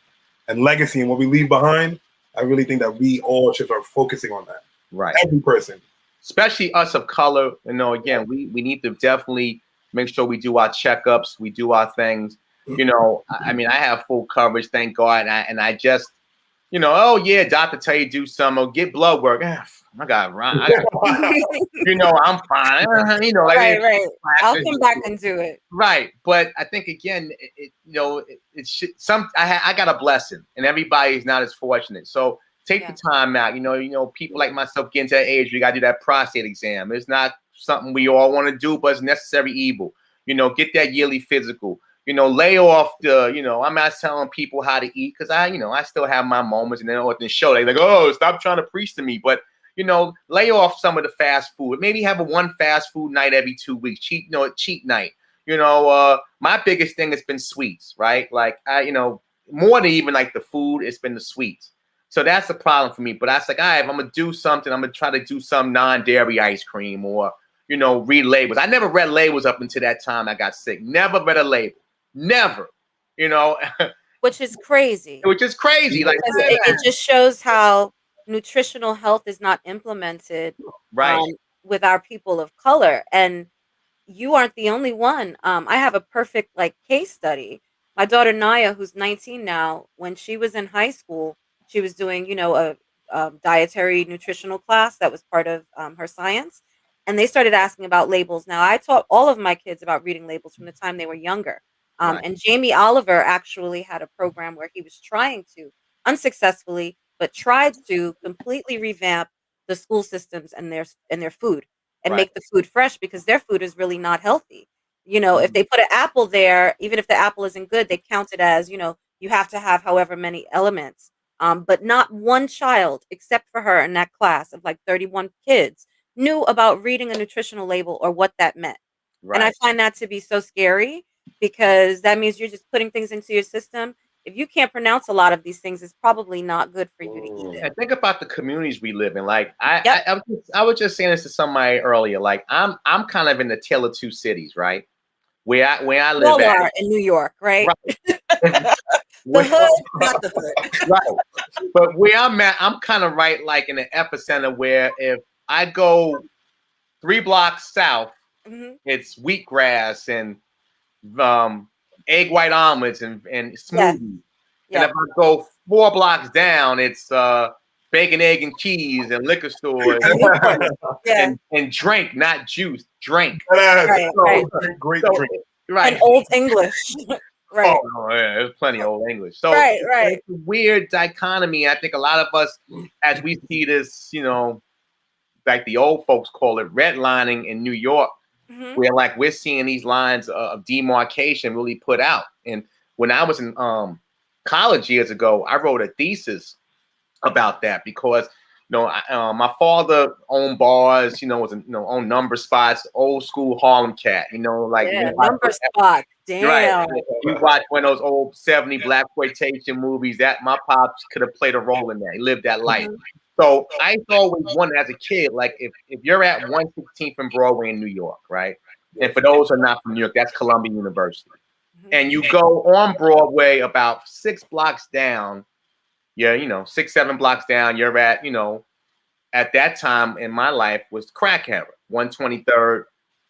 and legacy and what we leave behind, I really think that we all should start focusing on that. Right. Every person. Especially us of color. Again, we need to definitely make sure we do our checkups, we do our things. I have full coverage, thank God. And I just you know, oh yeah, doctor tell you do something or get blood work. I got right. You know, I'm fine. You know, like right. I'll come back and do it. Right, but I think again, you know, it should I got a blessing, and everybody's not as fortunate. So take the time out. You know, people like myself getting to that age, we got to do that prostate exam. It's not something we all want to do, but it's necessary evil. You know, get that yearly physical. You know, lay off the. You know, I'm not telling people how to eat because I still have my moments, and then on the show they're like, oh, stop trying to preach to me, but. You know, lay off some of the fast food. Maybe have one fast food night every 2 weeks. Cheat night. You know, my biggest thing has been sweets, right? Like more than even like the food, it's been the sweets. So that's the problem for me. But I was like, all right, if I'm gonna do something, I'm gonna try to do some non-dairy ice cream or read labels. I never read labels up until that time I got sick. Never read a label. Never. Which is crazy. Which is crazy. Like it just shows how nutritional health is not implemented with our people of color, and you aren't the only one. I have a perfect case study. My daughter Naya, who's 19 now, when she was in high school, she was doing a dietary nutritional class that was part of her science, and they started asking about labels. Now I taught all of my kids about reading labels from the time they were younger, and Jamie Oliver actually had a program where he was trying to unsuccessfully but tried to completely revamp the school systems and their food and make the food fresh, because their food is really not healthy. If they put an apple there, even if the apple isn't good, they count it as, you have to have however many elements. But not one child, except for her in that class of 31 kids, knew about reading a nutritional label or what that meant. And I find that to be so scary, because that means you're just putting things into your system. If you can't pronounce a lot of these things, it's probably not good for you to eat it. And think about the communities we live in. Like I was just saying this to somebody earlier. Like I'm kind of in the tale of two cities, right? Where I live all are in New York, right? The hood, not the hood. Right. But where I'm at, I'm kind of right like in the epicenter where if I go 3 blocks south, it's wheatgrass and egg white omelets and smoothies. Yeah. And if I go 4 blocks down, it's bacon, egg, and cheese and liquor stores and drink, not juice, drink. Great drink. Right. And Old English. Right. Oh, yeah, there's plenty of Old English. So right. It's a weird dichotomy. I think a lot of us, as we see this, like the old folks call it, redlining in New York, where we're seeing these lines of demarcation really put out. And when I was in college years ago, I wrote a thesis about that because my father owned bars, was owned number spots, old school Harlem cat, number spot. Damn. Right. You watch one of those old 70 blaxploitation movies, that my pops could have played a role in that. He lived that life. So I always wondered as a kid, like if you're at 116th and Broadway in New York, right? And for those who are not from New York, that's Columbia University. And you go on Broadway about 6 blocks down, 6, 7 blocks down, you're at, at that time in my life was crack era, 123rd,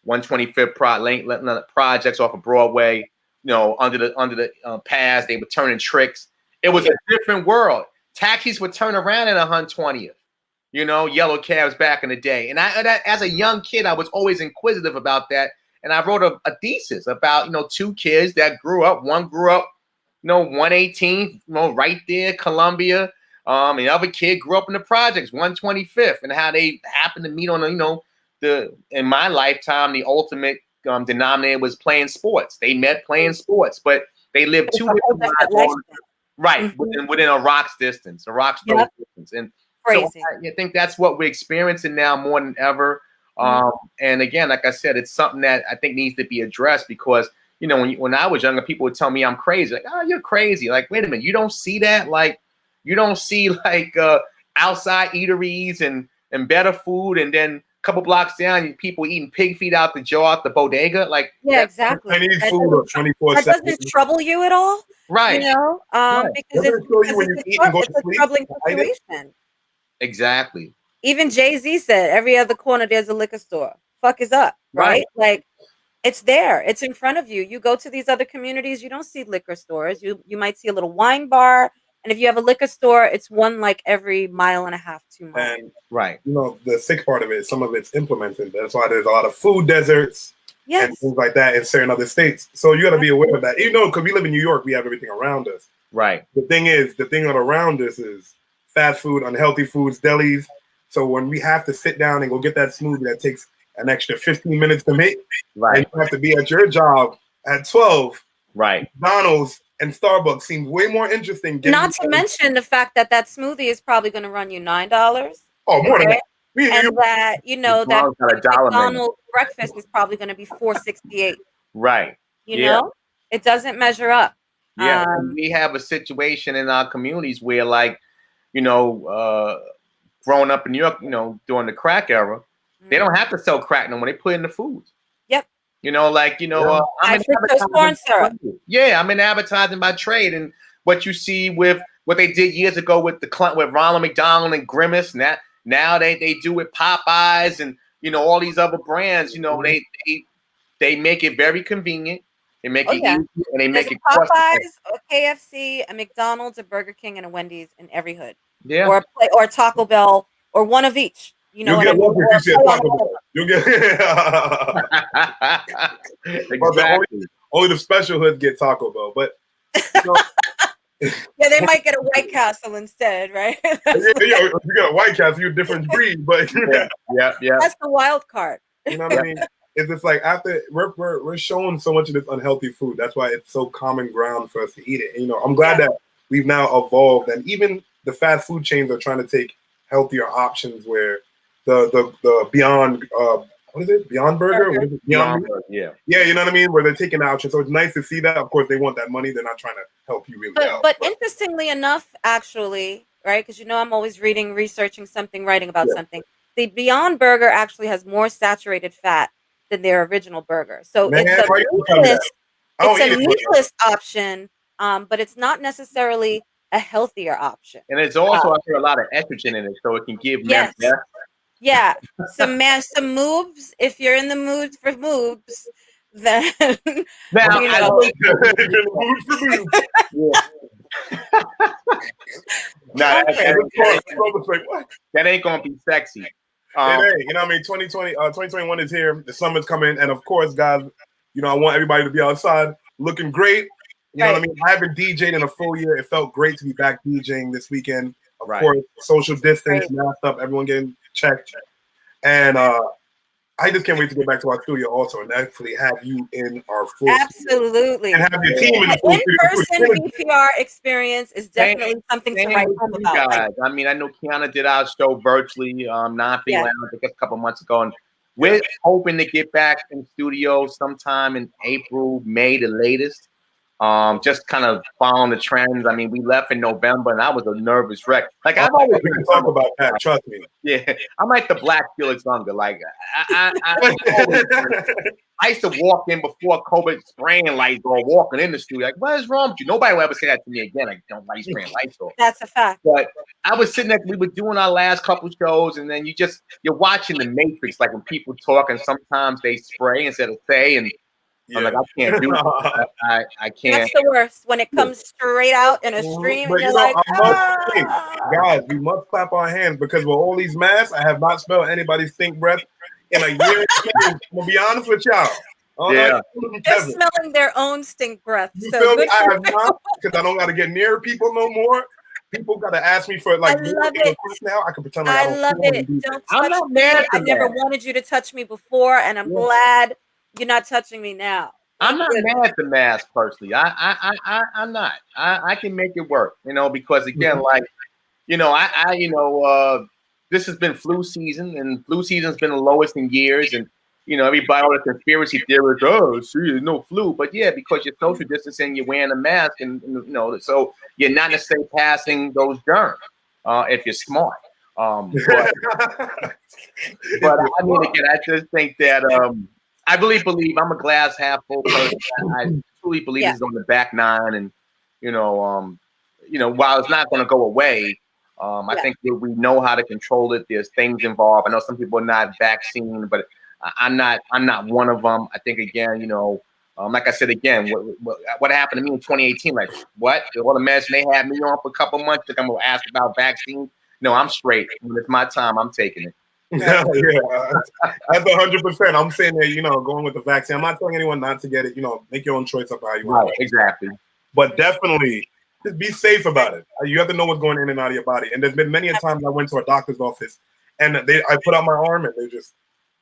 125th projects off of Broadway, under the pass, they were turning tricks. It was a different world. Taxis would turn around at 120th, yellow cabs back in the day. And I as a young kid, I was always inquisitive about that. And I wrote a thesis about, 2 kids that grew up. One grew up, 118th, right there, Columbia. And the other kid grew up in the projects, 125th, and how they happened to meet on, in my lifetime, the ultimate denominator was playing sports. They met playing sports, but they lived 2 different lives. Right, within a rock's distance, a rock's distance. And crazy. So I think that's what we're experiencing now more than ever. And again, like I said, it's something that I think needs to be addressed because, when I was younger, people would tell me I'm crazy. Like, oh, you're crazy. Like, wait a minute, you don't see that? Like, you don't see outside eateries and better food, and then a couple blocks down, people eating pig feet out the jar at the bodega. Like, exactly. Chinese food 24/7. That doesn't trouble you at all, right? Because it's a troubling situation. Exactly. Even Jay-Z said, every other corner there's a liquor store. Fuck is up, right? Like, it's there. It's in front of you. You go to these other communities, you don't see liquor stores. You might see a little wine bar, And if you have a liquor store, it's one like every mile and a half, 2 miles. And Right. you know, the sick part of it, some of it's implemented. That's why there's a lot of food deserts and things like that in certain other states. So you got to be aware of that. Even though, because we live in New York, we have everything around us. Right. The thing that around us is fast food, unhealthy foods, delis. So when we have to sit down and go get that smoothie that takes an extra 15 minutes to make, and you have to be at your job at 12, right? McDonald's and Starbucks seems way more interesting. Not to mention the fact that smoothie is probably going to run you $9. Oh, more than that. And that, you know, that McDonald's breakfast is probably going to be $4.68. Right. You know, it doesn't measure up. Yeah, we have a situation in our communities where, like, you know, growing up in New York, you know, during the crack era, they don't have to sell crack no more. They put it in the foods. Yep. You know, like, you know, I'm in advertising by trade, and what you see with what they did years ago with with Ronald McDonald and Grimace, and that now they do with Popeyes and, you know, all these other brands. You know, they make it very convenient. They make it easy, and they make it Popeyes, a KFC, a McDonald's, a Burger King, and a Wendy's in every hood. Yeah. Or Taco Bell, or one of each. You know, you'll get one if you see a Taco Bell. You'll get exactly. Only the special hoods get Taco Bell, but you know, yeah, they might get a White Castle instead, right? If you got a White Castle, you're a different breed, but yeah. That's the wild card. You know what I mean? It's just like after we're showing so much of this unhealthy food. That's why it's so common ground for us to eat it. And, you know, I'm glad that we've now evolved, and even the fast food chains are trying to take healthier options where the Beyond what is it? Beyond Burger? What is it? Beyond Burger. Yeah, you know what I mean? Where they're taking options. So it's nice to see that. Of course, they want that money. They're not trying to help you really out. But interestingly enough, actually, right? Because, you know, I'm always researching something, writing about something. The Beyond Burger actually has more saturated fat than their original burger. So it's a meatless option, but it's not necessarily a healthier option. And it's also a lot of estrogen in it, so it can give men death. Yeah, some moves. If you're in the mood for moves, then now, you know. That ain't gonna be sexy. It ain't. You know what I mean? 2021 is here. The summer's coming, and of course, guys, you know, I want everybody to be outside looking great. You know what I mean? I haven't DJed in a full year. It felt great to be back DJing this weekend. Of course, social distance, masked up, everyone getting checked. And I just can't wait to go back to our studio also and actually have you in our full Absolutely. Studio and have your team in the full in-person VPR experience is definitely something to write home about. Guys. I mean, I know Qiana did our show virtually not being around, I guess, a couple months ago, and we're hoping to get back in studio sometime in April, May, the latest. Just kind of following the trends. I mean, we left in November, and I was a nervous wreck. Like I've always we can talk about that. Trust me. Yeah, I'm like the Black Felix Unger. Like I used to walk in before COVID spraying lights or walking in the studio. Like, what is wrong with you? Nobody will ever say that to me again. Like, don't like spraying lights off. That's a fact. But I was sitting there. We were doing our last couple shows, and then you're watching the Matrix. Like when people talk, and sometimes they spray instead of say, and I'm like, I can't do it. I can't. That's the worst when it comes straight out in a stream. But and you're like, guys, we must clap our hands because with all these masks, I have not smelled anybody's stink breath in a year. I'm gonna be honest with y'all. They're smelling their own stink breath. You feel me? I have not, because I don't got to get near people no more. People got to ask me for like. I love it. Now I can pretend like I love it. Don't touch me. I never wanted you to touch me before, and I'm glad you're not touching me now. I'm not mad at the mask personally. I'm not. I can make it work, you know, because again, like, you know, this has been flu season, and flu season's been the lowest in years, and you know, everybody, all the conspiracy theorists, there's no flu, but yeah, because you're social distancing, you're wearing a mask, and you know, so you're not necessarily passing those germs if you're smart. But I mean, again, I just think that I really believe I'm a glass half full person. I truly believe it's on the back nine, and you know, while it's not going to go away, I think that we know how to control it. There's things involved. I know some people are not vaccinated, but I'm not one of them. I think again, you know, Like I said again, what happened to me in 2018? Like what? All the medicine they had me on for a couple months. Think I'm gonna ask about vaccines? No, I'm straight. When it's my time, I'm taking it. Yeah, that's 100%. I'm saying that, going with the vaccine. I'm not telling anyone not to get it. Make your own choice of how you want. Right, exactly. But definitely, just be safe about it. You have to know what's going in and out of your body. And there's been many a times I went to a doctor's office and I put out my arm and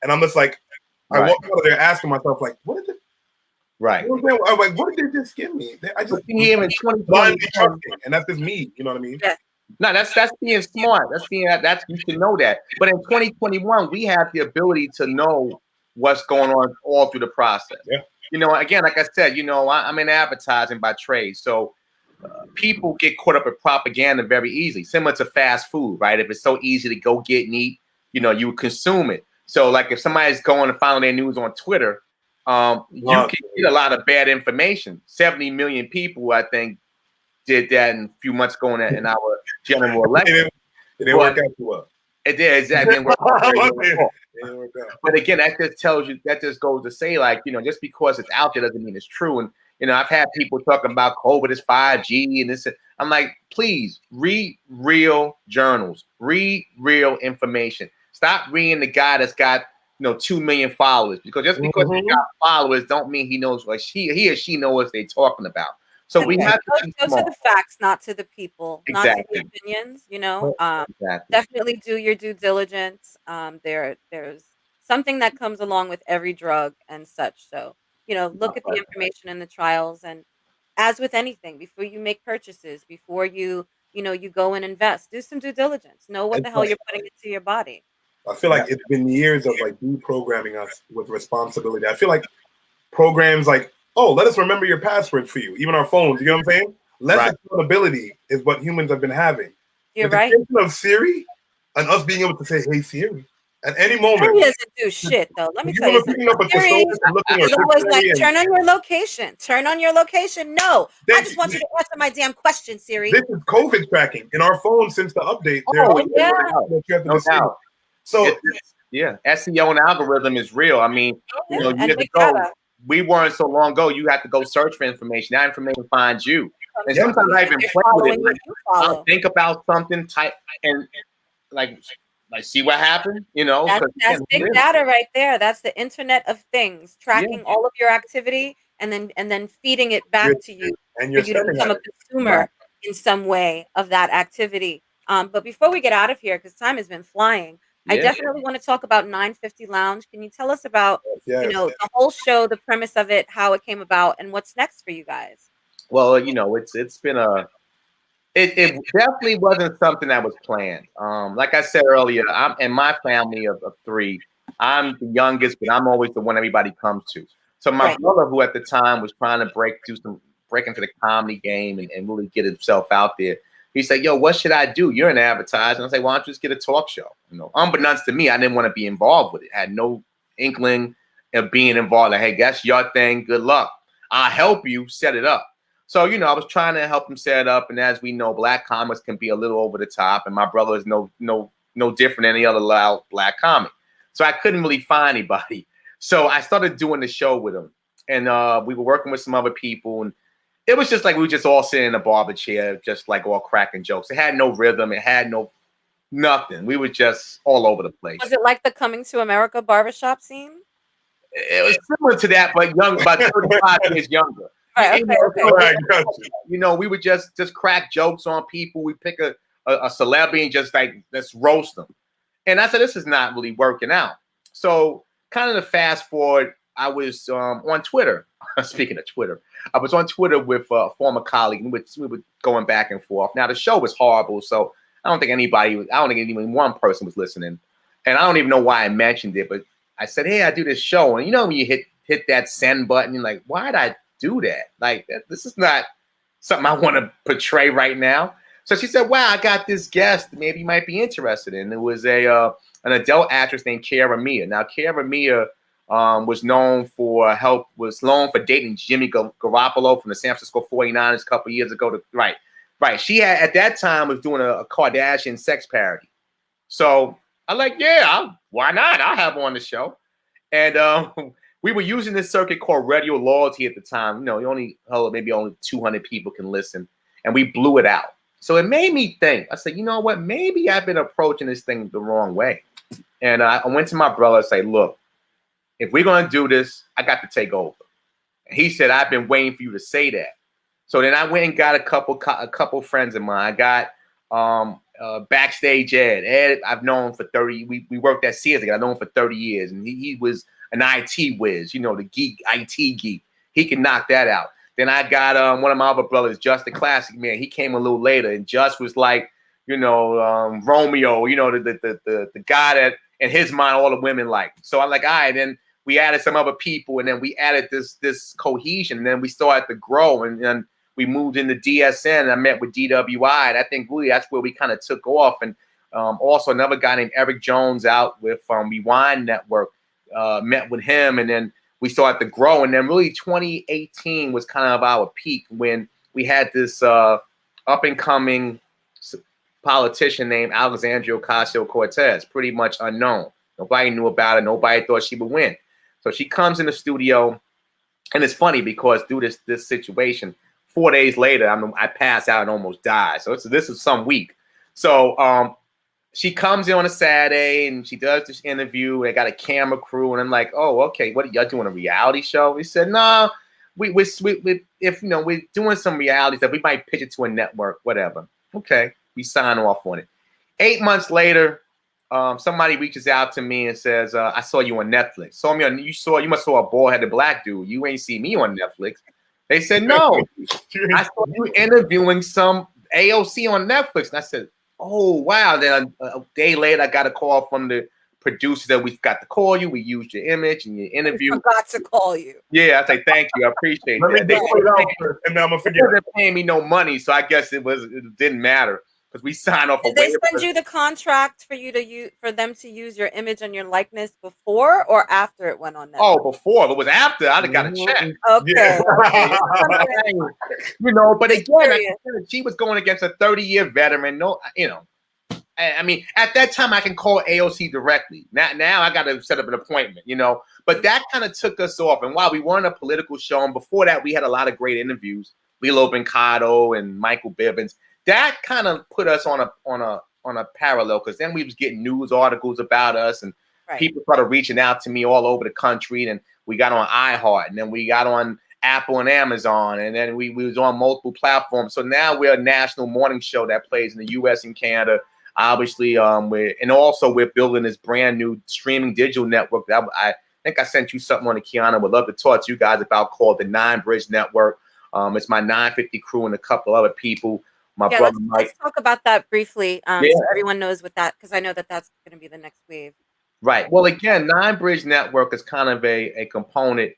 and I'm just like, I walk out of there asking myself, like, what did it? Right. I'm like, what did they just give me? I just here in 2020, and that's just me. You know what I mean? Yeah. No, that's being smart. That's you should know that. But in 2021, we have the ability to know what's going on all through the process. Yeah. Again, like I said, I'm in advertising by trade, so people get caught up in propaganda very easily, similar to fast food, right? If it's so easy to go get and eat, you consume it. So, like, if somebody's going to find their news on Twitter, you can get a lot of bad information. 70 million people, I think, did that in a few months ago in our general election. It didn't work out too well. It did, exactly. It didn't work out very well. Out. But again, that just goes to say, like, just because it's out there doesn't mean it's true. And I've had people talking about COVID is 5G and this. I'm like, please read real journals, read real information. Stop reading the guy that's got 2 million followers, because just because he got followers don't mean he knows what he or she knows what they're talking about. So we have to go to the facts, not to the people, exactly. not to the opinions. Exactly. Definitely do your due diligence. There's something that comes along with every drug and such. So look at the information in the trials, and as with anything, before you make purchases, before you go and invest, do some due diligence. Know what the hell you're putting into your body. I feel like it's been years of like deprogramming us with responsibility. I feel like programs like, oh, let us remember your password for you, even our phones. You know what I'm saying? Less accountability is what humans have been having. You're right. The of Siri and us being able to say, "Hey Siri," at any moment. Siri doesn't do shit though. Let me tell you something. Siri is always like, turn on your location. Turn on your location. No, I just want you to answer my damn question, Siri. This is COVID tracking in our phones since the update. No doubt. So SEO and algorithm is real. I mean, years ago, we weren't so long ago. You have to go search for information. That information finds you. And sometimes I even play with it. Like, I'll think about something, type, and like see what happened. That's big data right there. That's the Internet of Things, tracking all of your activity and then feeding it back to you and for you to become a consumer in some way of that activity. But before we get out of here, because time has been flying, I definitely want to talk about 950 Lounge. Can you tell us about the whole show, the premise of it, how it came about, and what's next for you guys? Well, it's been it definitely wasn't something that was planned. Like I said earlier, I'm in my family of three. I'm the youngest, but I'm always the one everybody comes to. So my brother, who at the time was trying to break into the comedy game and really get himself out there, he said, "Yo, what should I do? You're an advertiser." And I say, "Why don't you just get a talk show?" Unbeknownst to me, I didn't want to be involved with it. I had no inkling of being involved. Like, hey, that's your thing. Good luck. I'll help you set it up. So, I was trying to help him set it up. And as we know, black comics can be a little over the top. And my brother is no different than any other loud black comic. So I couldn't really find anybody. So I started doing the show with him. And we were working with some other people. And it was just like we were just all sitting in a barber chair, just like all cracking jokes. It had no rhythm. It had nothing. We were just all over the place. Was it like the Coming to America barbershop scene? It was similar to that, but about 35 years younger. Right, okay. We would just crack jokes on people. We pick a celebrity and just like, let's roast them. And I said, this is not really working out. So kind of to fast forward, I was on Twitter. Speaking of Twitter, I was on Twitter with a former colleague. And we were going back and forth. Now the show was horrible, so I don't think even one person was listening. And I don't even know why I mentioned it, but I said, hey, I do this show. And when you hit that send button, you're like, why did I do that? Like, this is not something I want to portray right now. So she said, wow, I got this guest maybe you might be interested in. It was an adult actress named Qianathegoddess. Now, Qianathegoddess was known for dating Jimmy Garoppolo from the San Francisco 49ers a couple years ago. Right. She had, at that time, was doing a Kardashian sex parody. So I'm like, why not? I'll have her on the show. And we were using this circuit called Radio Loyalty at the time. You know, only 200 people can listen, and we blew it out. So it made me think. I said, you know what? Maybe I've been approaching this thing the wrong way. And I went to my brother and say, look, if we're gonna do this, I got to take over. And he said, I've been waiting for you to say that. So then I went and got a couple friends of mine. I got Backstage Ed. Ed, I've known for 30. We worked at Sears together. I've known him for 30 years, and he was an IT whiz, you know, the geek, IT geek. He can knock that out. Then I got one of my other brothers, Just the Classic Man. He came a little later, and Just was like, you know, Romeo, you know, the guy that in his mind all the women like. So I'm like, all right. Then we added some other people, and then we added this cohesion, and then we started to grow, and then we moved into DSN. And I met with DWI, and I think really that's where we kind of took off. And also another guy named Eric Jones out with Rewind Network, met with him, and then we started to grow. And then really 2018 was kind of our peak when we had this up and coming politician named Alexandria Ocasio-Cortez, pretty much unknown. Nobody knew about it. Nobody thought she would win. So she comes in the studio, and it's funny because due to this situation, 4 days later, I pass out and almost die. So this is some week. So she comes in on a Saturday, and she does this interview. They got a camera crew, and I'm like, oh, okay, what are y'all doing, a reality show? He said, no, if you know, we're doing some reality stuff. We might pitch it to a network, whatever. Okay, we sign off on it. 8 months later, somebody reaches out to me and says, I saw you on Netflix. You must saw a bald-headed black dude. You ain't see me on Netflix. They said, no, I saw you interviewing some AOC on Netflix. And I said, oh, wow. Then a day later, I got a call from the producer that we got to call you. We used your image and your interview. I forgot to call you. Yeah, I say, thank you. I appreciate that. Let me put it out first, and then I'm going to forget. They're paying me no money, so I guess it didn't matter. Because we signed off. Did they send you the contract for you to use for them to use your image and your likeness before or after it went on Netflix? Oh, before. If it was after, I'd have got a check. Okay. Yeah. You know, but again, she was going against a 30-year veteran. No, you know, I mean, at that time, I can call AOC directly. Now I got to set up an appointment, you know. But that kind of took us off. And while we weren't a political show, and before that, we had a lot of great interviews. Lilo Bencato and Michael Bivens. That kind of put us on a parallel, because then we was getting news articles about us, and people started reaching out to me all over the country. And we got on iHeart, and then we got on Apple and Amazon, and then we was on multiple platforms. So now we're a national morning show that plays in the U.S. and Canada. Obviously, we're building this brand new streaming digital network that I think I sent you something on the Qiana. Would love to talk to you guys about, called the 9 Bridge Network. It's my 950 crew and a couple other people. My brother Mike. Let's talk about that briefly, so everyone knows what that, because I know that that's going to be the next wave. Right. Well, again, 9 Bridge Network is kind of a component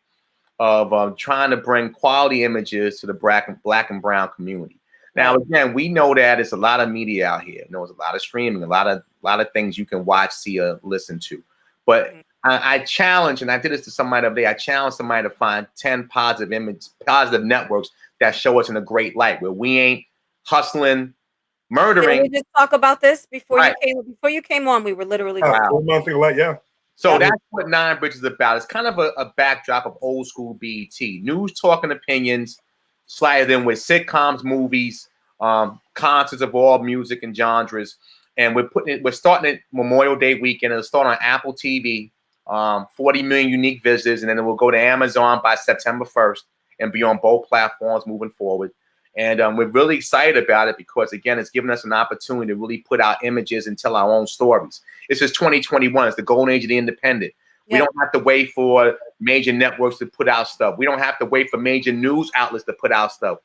of trying to bring quality images to the black and brown community. Now, again, we know that there's a lot of media out here. You know, there's a lot of streaming, a lot of things you can watch, see, or listen to. But I challenge, and I did this to somebody the other day, I challenge somebody to find 10 positive networks that show us in a great light, where we ain't hustling, murdering. Can we just talk about this before you came on? We were literally So that's what 9 Bridge is about. It's kind of a backdrop of old school BET. News, talk, and opinions, slided in with sitcoms, movies, concerts of all music and genres. And we're starting it Memorial Day weekend. It'll start on Apple TV, 40 million unique visitors, and then it will go to Amazon by September 1st and be on both platforms moving forward. And we're really excited about it because, again, it's given us an opportunity to really put out images and tell our own stories. This is 2021. It's the golden age of the independent. Yeah. We don't have to wait for major networks to put out stuff. We don't have to wait for major news outlets to put out stuff.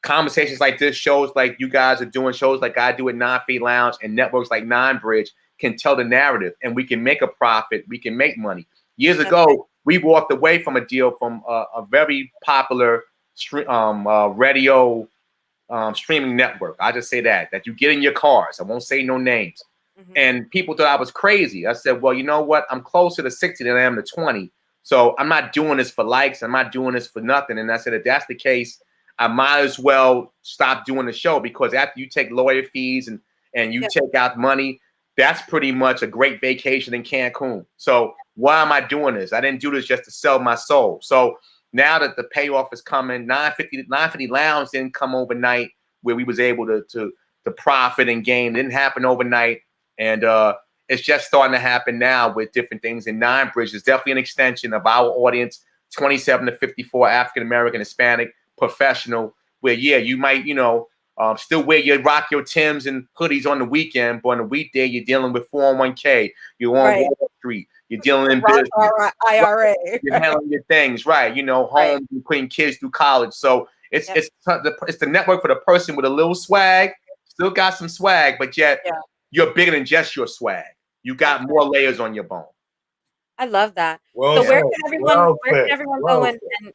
Conversations like this, shows like you guys are doing, shows like I do at 9 Feet Lounge, and networks like 9 Bridge can tell the narrative, and we can make a profit. We can make money. Years ago, we walked away from a deal from a very popular radio streaming network. I just say that you get in your cars. I won't say no names. And people thought I was crazy. I said, well, you know what? I'm closer to 60 than I am to 20. So I'm not doing this for likes. I'm not doing this for nothing. And I said, if that's the case, I might as well stop doing the show, because after you take lawyer fees and you take out money, that's pretty much a great vacation in Cancun. So why am I doing this? I didn't do this just to sell my soul. So now that the payoff is coming, 950 Lounge didn't come overnight where we was able to profit and gain. It didn't happen overnight. And it's just starting to happen now with different things. And Nine Bridge is definitely an extension of our audience, 27 to 54, African-American, Hispanic, professional, where, yeah, you might, still rock your Timbs and hoodies on the weekend, but on the weekday, you're dealing with 401k, you're on Wall Street, you're dealing in business, IRA. you're handling your things, right? Home, you're putting kids through college. So it's the network for the person with a little swag, still got some swag, but yet you're bigger than just your swag. You got more layers on your bone. I love that. Well, so where can everyone go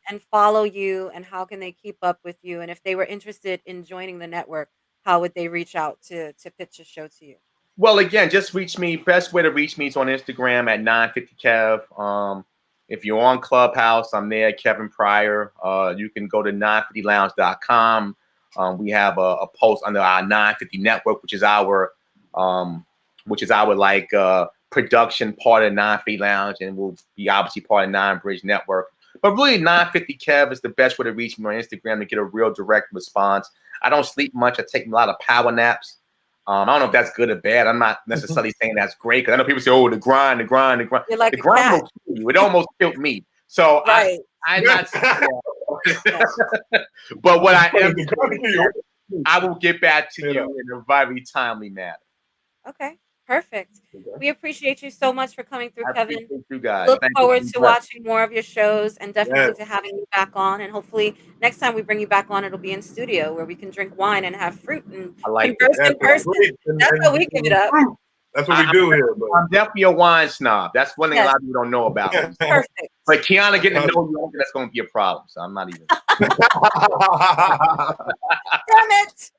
and follow you, and how can they keep up with you? And if they were interested in joining the network, how would they reach out to pitch a show to you? Well, again, just reach me. Best way to reach me is on Instagram at 950kev. If you're on Clubhouse, I'm there, Kevin Pryor. You can go to 950lounge.com. We have a post under our 950 network, which is our production part of 950 Lounge, and will be obviously part of Nine Bridge Network. But really, 950 Kev is the best way to reach me on Instagram to get a real direct response. I don't sleep much. I take a lot of power naps. I don't know if that's good or bad. I'm not necessarily saying that's great, because I know people say, "Oh, the grind." You're like the grind will kill you. It almost killed me. So I'm not saying that. But what I am saying, I will get back to you in a very timely manner. Okay, perfect. We appreciate you so much for coming through, Kevin. You guys. Look forward to watching more of your shows, and definitely to having you back on. And hopefully next time we bring you back on, it'll be in studio where we can drink wine and have fruit and converse in person. That's how we give it up. That's what we do here. Bro. I'm definitely a wine snob. That's one thing a lot of people don't know about me. Perfect. But Qiana getting to know you, I don't think that's going to be a problem. So I'm not even. Damn it.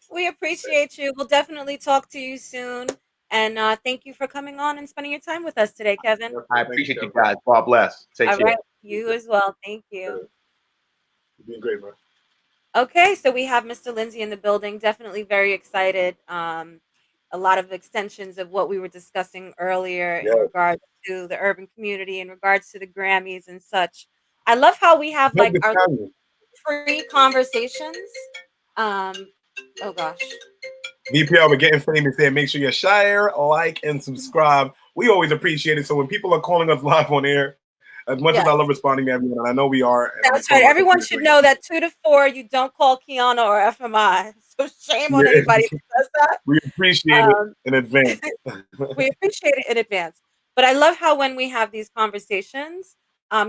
We appreciate you. We'll definitely talk to you soon. And thank you for coming on and spending your time with us today, Kevin. I appreciate you guys. God bless. Take care. Right. You as well. Thank you. You're doing great, man. Okay, so we have Mr. Linzy in the building. Definitely very excited. A lot of extensions of what we were discussing earlier in regards to the urban community, in regards to the Grammys and such. I love how we have like our free conversations. Oh gosh. VPR, we're getting famous here. Make sure you share, like, and subscribe. We always appreciate it. So when people are calling us live on air, as much as I love responding to everyone, and I know we are. That's right. Everyone should know that 2 to 4, you don't call Qiana or FMI. So shame on anybody who does that. We appreciate it in advance. We appreciate it in advance. But I love how when we have these conversations,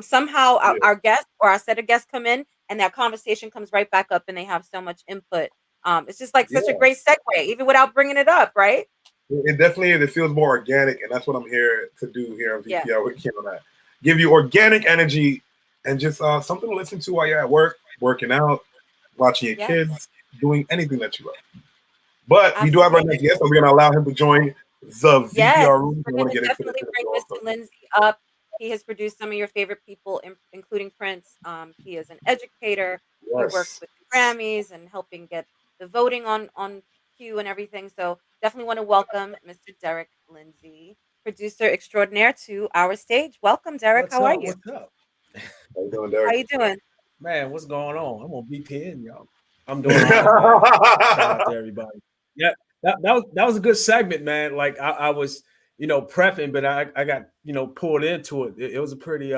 somehow our guests or our set of guests come in, and that conversation comes right back up, and they have so much input. It's just like such a great segue, even without bringing it up, right? It definitely is. It feels more organic, and that's what I'm here to do here on VPR with Qiana. Give you organic energy and just something to listen to while you're at work, working out, watching your kids, doing anything that you love. But we do have our next guest, so we're going to allow him to join the VPR room. We're going to definitely bring Mr. Linzy up. He has produced some of your favorite people, including Prince. He is an educator. He works with the Grammys and helping get the voting on Q and everything. So definitely want to welcome Mr. Derek Linzy, producer extraordinaire, to our stage. Welcome, Derek. How are you? What's up? How you doing, Derek? How you doing? Man, what's going on? I'm on VPN, y'all. I'm doing all right. Shout out to everybody. Yeah, that was a good segment, man. Like I was, prepping, but I got, pulled into it. It was a pretty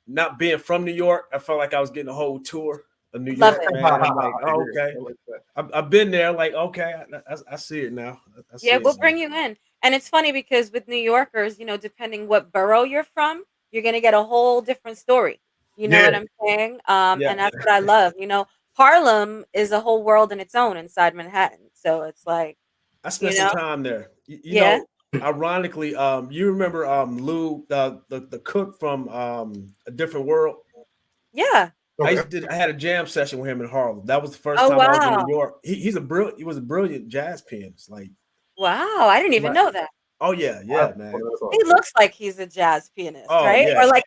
not being from New York, I felt like I was getting a whole tour of New York, man. I'm like, oh, okay. I've been there, like, okay, I see it now. We'll bring you in. And it's funny because with New Yorkers, depending what borough you're from, you're going to get a whole different story. You know what I'm saying? And that's what I love. Harlem is a whole world in its own inside Manhattan. So it's like, I spent some time there. You know, ironically, you remember Lou, the cook from A Different World? Yeah. I had a jam session with him in Harlem. That was the first time I was in New York. He was a brilliant jazz pianist. Like, wow, I didn't even know that. Oh yeah, man. He looks like he's a jazz pianist, right? Yeah. Or like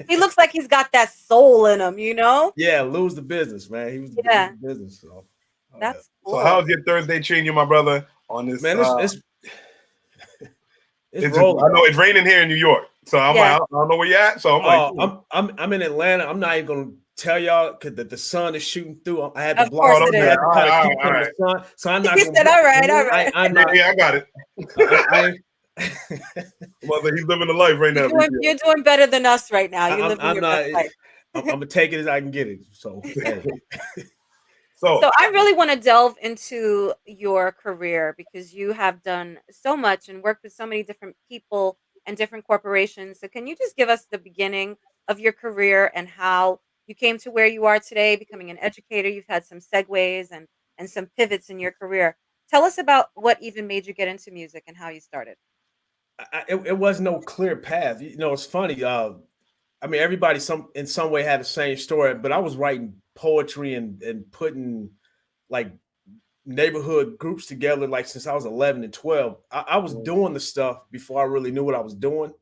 he looks like he's got that soul in him, Yeah, Lou's the business, man. He was the business. So That's cool. So how's your Thursday treating you, my brother? On this, man, it's I rolling. know it's raining here in New York, so I'm like, I don't know where you're at. So I'm like, I'm in Atlanta. I'm not even gonna tell y'all because the sun is shooting through. I had to block. Of course it is. I had to kind of keep from the sun, so I'm not. He said, "All right." I'm not. Yeah, I got it. Mother, he's living the life right now. You're doing better than us right now. You're living your best life. I'm gonna take it as I can get it. So, hey. So I really want to delve into your career because you have done so much and worked with so many different people and different corporations. So can you just give us the beginning of your career and how you came to where you are today, becoming an educator? You've had some segues and some pivots in your career. Tell us about what even made you get into music and how you started. It was no clear path. You know, it's funny. I mean, everybody in some way had the same story, but I was writing poetry and putting like neighborhood groups together like since I was 11 and 12. I was doing the stuff before I really knew what I was doing.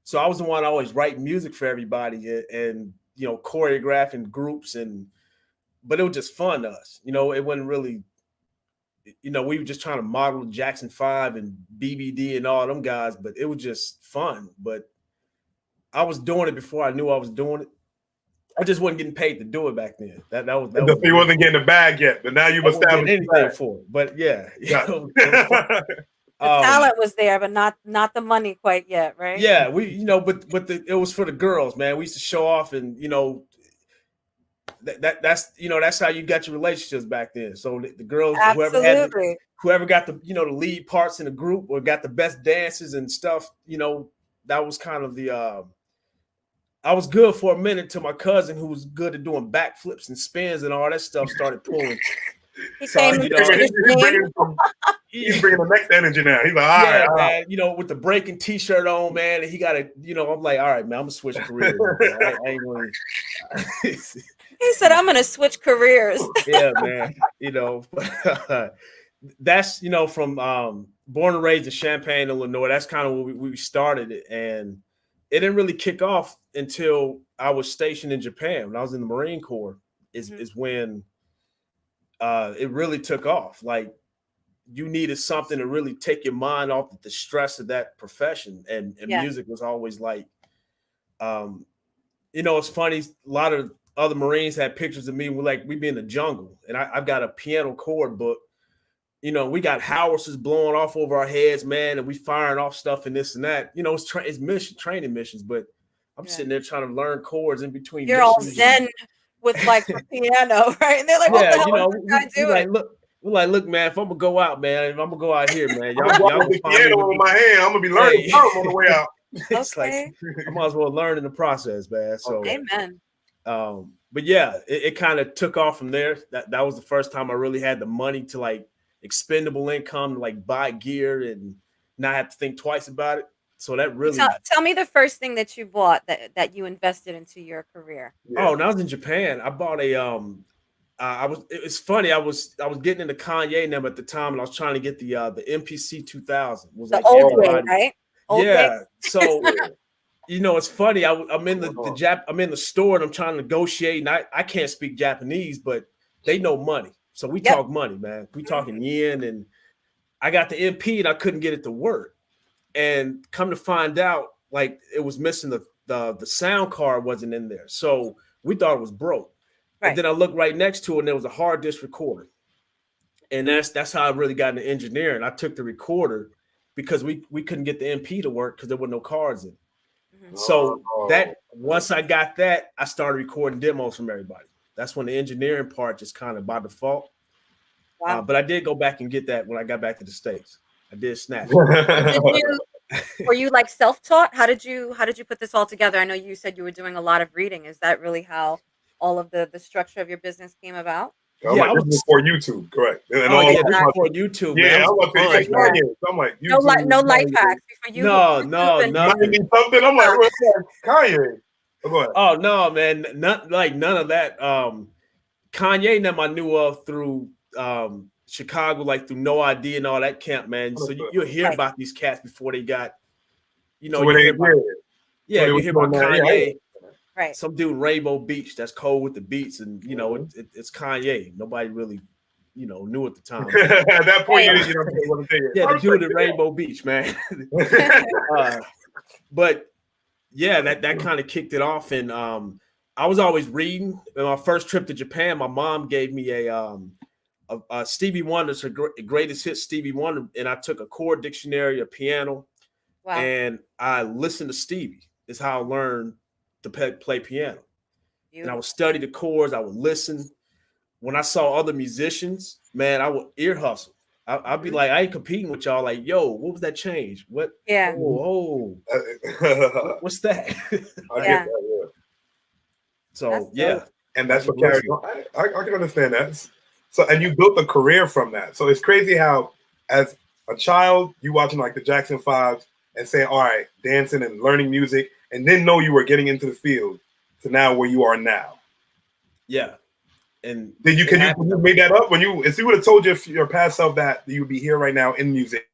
So I was the one always writing music for everybody and you know, choreographing groups but it was just fun to us. You know, it wasn't really, you know, we were just trying to model Jackson 5 and BBD and all them guys, but it was just fun. But I was doing it before I knew I was doing it. I just wasn't getting paid to do it back then. That was he wasn't getting the bag yet, but now you've established anything for it. But yeah, the talent was there, but not the money quite yet, right? Yeah, it was for the girls, man. We used to show off, and you know, that's how you got your relationships back then. So the girls, whoever got the the lead parts in the group or got the best dances and stuff, you know, that was kind of the. I was good for a minute till my cousin, who was good at doing backflips and spins and all that stuff, started pulling. He's bringing the next energy now. He's like, all right, man, you know, with the breaking t-shirt on, man, and he got it, you know, I'm like, all right, man, I'm gonna switch careers. I ain't gonna... He said, I'm gonna switch careers. Yeah, man, you know, that's, you know, from born and raised in Champaign, Illinois. That's kind of where we started it, and it didn't really kick off until I was stationed in Japan. When I was in the Marine Corps is when it really took off. Like, you needed something to really take your mind off the stress of that profession. And music was always like, you know, it's funny. A lot of other Marines had pictures of me. We'd be in the jungle, and I've got a piano chord book. You know, we got howitzers blowing off over our heads, man, and we firing off stuff and this and that. You know, it's training missions, but I'm sitting there trying to learn chords in between. You're all zen with like the piano, right? And they're like, "What the hell you know, is this guy doing?" Look, man. If I'm gonna go out, man, if I'm gonna go out here, man, y'all with the piano in my hand, I'm gonna be learning on the way out. It's like I might as well learn in the process, man. So, amen. But yeah, it kind of took off from there. That was the first time I really had the money to like expendable income to like buy gear and not have to think twice about it. So that really tell me the first thing that you bought that you invested into your career. Oh, when I was in Japan, I bought it's funny. I was getting into Kanye and them at the time, and I was trying to get the MPC 2000. Was the old way, right? So you know, it's funny. I'm in the store and I'm trying to negotiate, and I can't speak Japanese, but they know money. So we talk money, man. We talking yen, and I got the MP and I couldn't get it to work. And come to find out, like, it was missing the sound card wasn't in there. So we thought it was broke. Right. And then I looked right next to it and there was a hard disk recorder. And that's how I really got into engineering. I took the recorder because we couldn't get the MP to work because there were no cards in it. Mm-hmm. So that once I got that, I started recording demos from everybody. That's when the engineering part just kind of by default. Wow. But I did go back and get that when I got back to the States. I did snatch. Were you like self-taught? How did you put this all together? I know you said you were doing a lot of reading. Is that really how all of the structure of your business came about? Yeah, I was before YouTube, correct? And before YouTube. Yeah, man. I'm like, YouTube, no life hacks before you. No, something. I'm like, what's that? Kanye. Oh no, man, none of that. Kanye and them I knew of through Chicago, like through No ID and all that camp, man. So you'll hear about these cats before they got, you know, you hear about Kanye. Right. Some dude Rainbow Beach that's cold with the beats, and you know it's Kanye. Nobody really knew at the time. At that point, you don't want to say it. Yeah, the dude at Rainbow Beach, man. But yeah, that kind of kicked it off, and I was always reading. In my first trip to Japan, my mom gave me a Stevie Wonder's her greatest hit, Stevie Wonder, and I took a chord dictionary, a piano, and I listened to Stevie. Is how I learned to play piano. Beautiful. And I would study the chords. I would listen. When I saw other musicians, man, I would ear hustle. I'd be like, I ain't competing with y'all. Like, yo, what was that change? What? Yeah. Oh, what's that? I get that, yeah. So yeah, and that's what carried on. I can understand that. So, and you built a career from that. So it's crazy how, as a child, you watching like the Jackson 5s and saying, all right, dancing and learning music, and then know you were getting into the field to now where you are now. Yeah. And can you make that up if you would have told your past self that you would be here right now in music,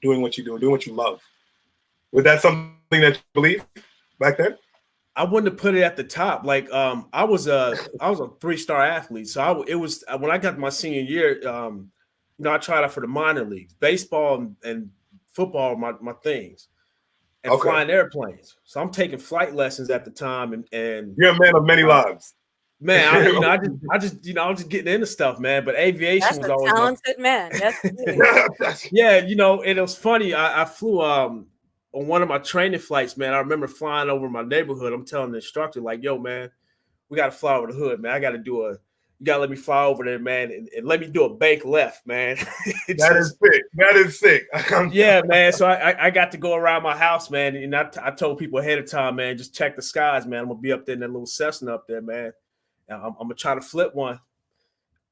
doing what you do, doing what you love? Was that something that you believed back then? I wouldn't have put it at the top. Like I was a 3-star athlete, so it was when I got my senior year. I tried out for the minor leagues, baseball and football, my things, and flying airplanes. So I'm taking flight lessons at the time, and you're a man of many lives. Man, I was just getting into stuff, man. But aviation was always talented man. Yes, yeah, and it was funny. I flew on one of my training flights, man. I remember flying over my neighborhood. I'm telling the instructor, like, yo, man, we got to fly over the hood, man. You got to let me fly over there, man, and let me do a bank left, man. That is sick. Yeah, man. So I got to go around my house, man. And I told people ahead of time, man, just check the skies, man. I'm going to be up there in that little Cessna up there, man. I'm going to try to flip one.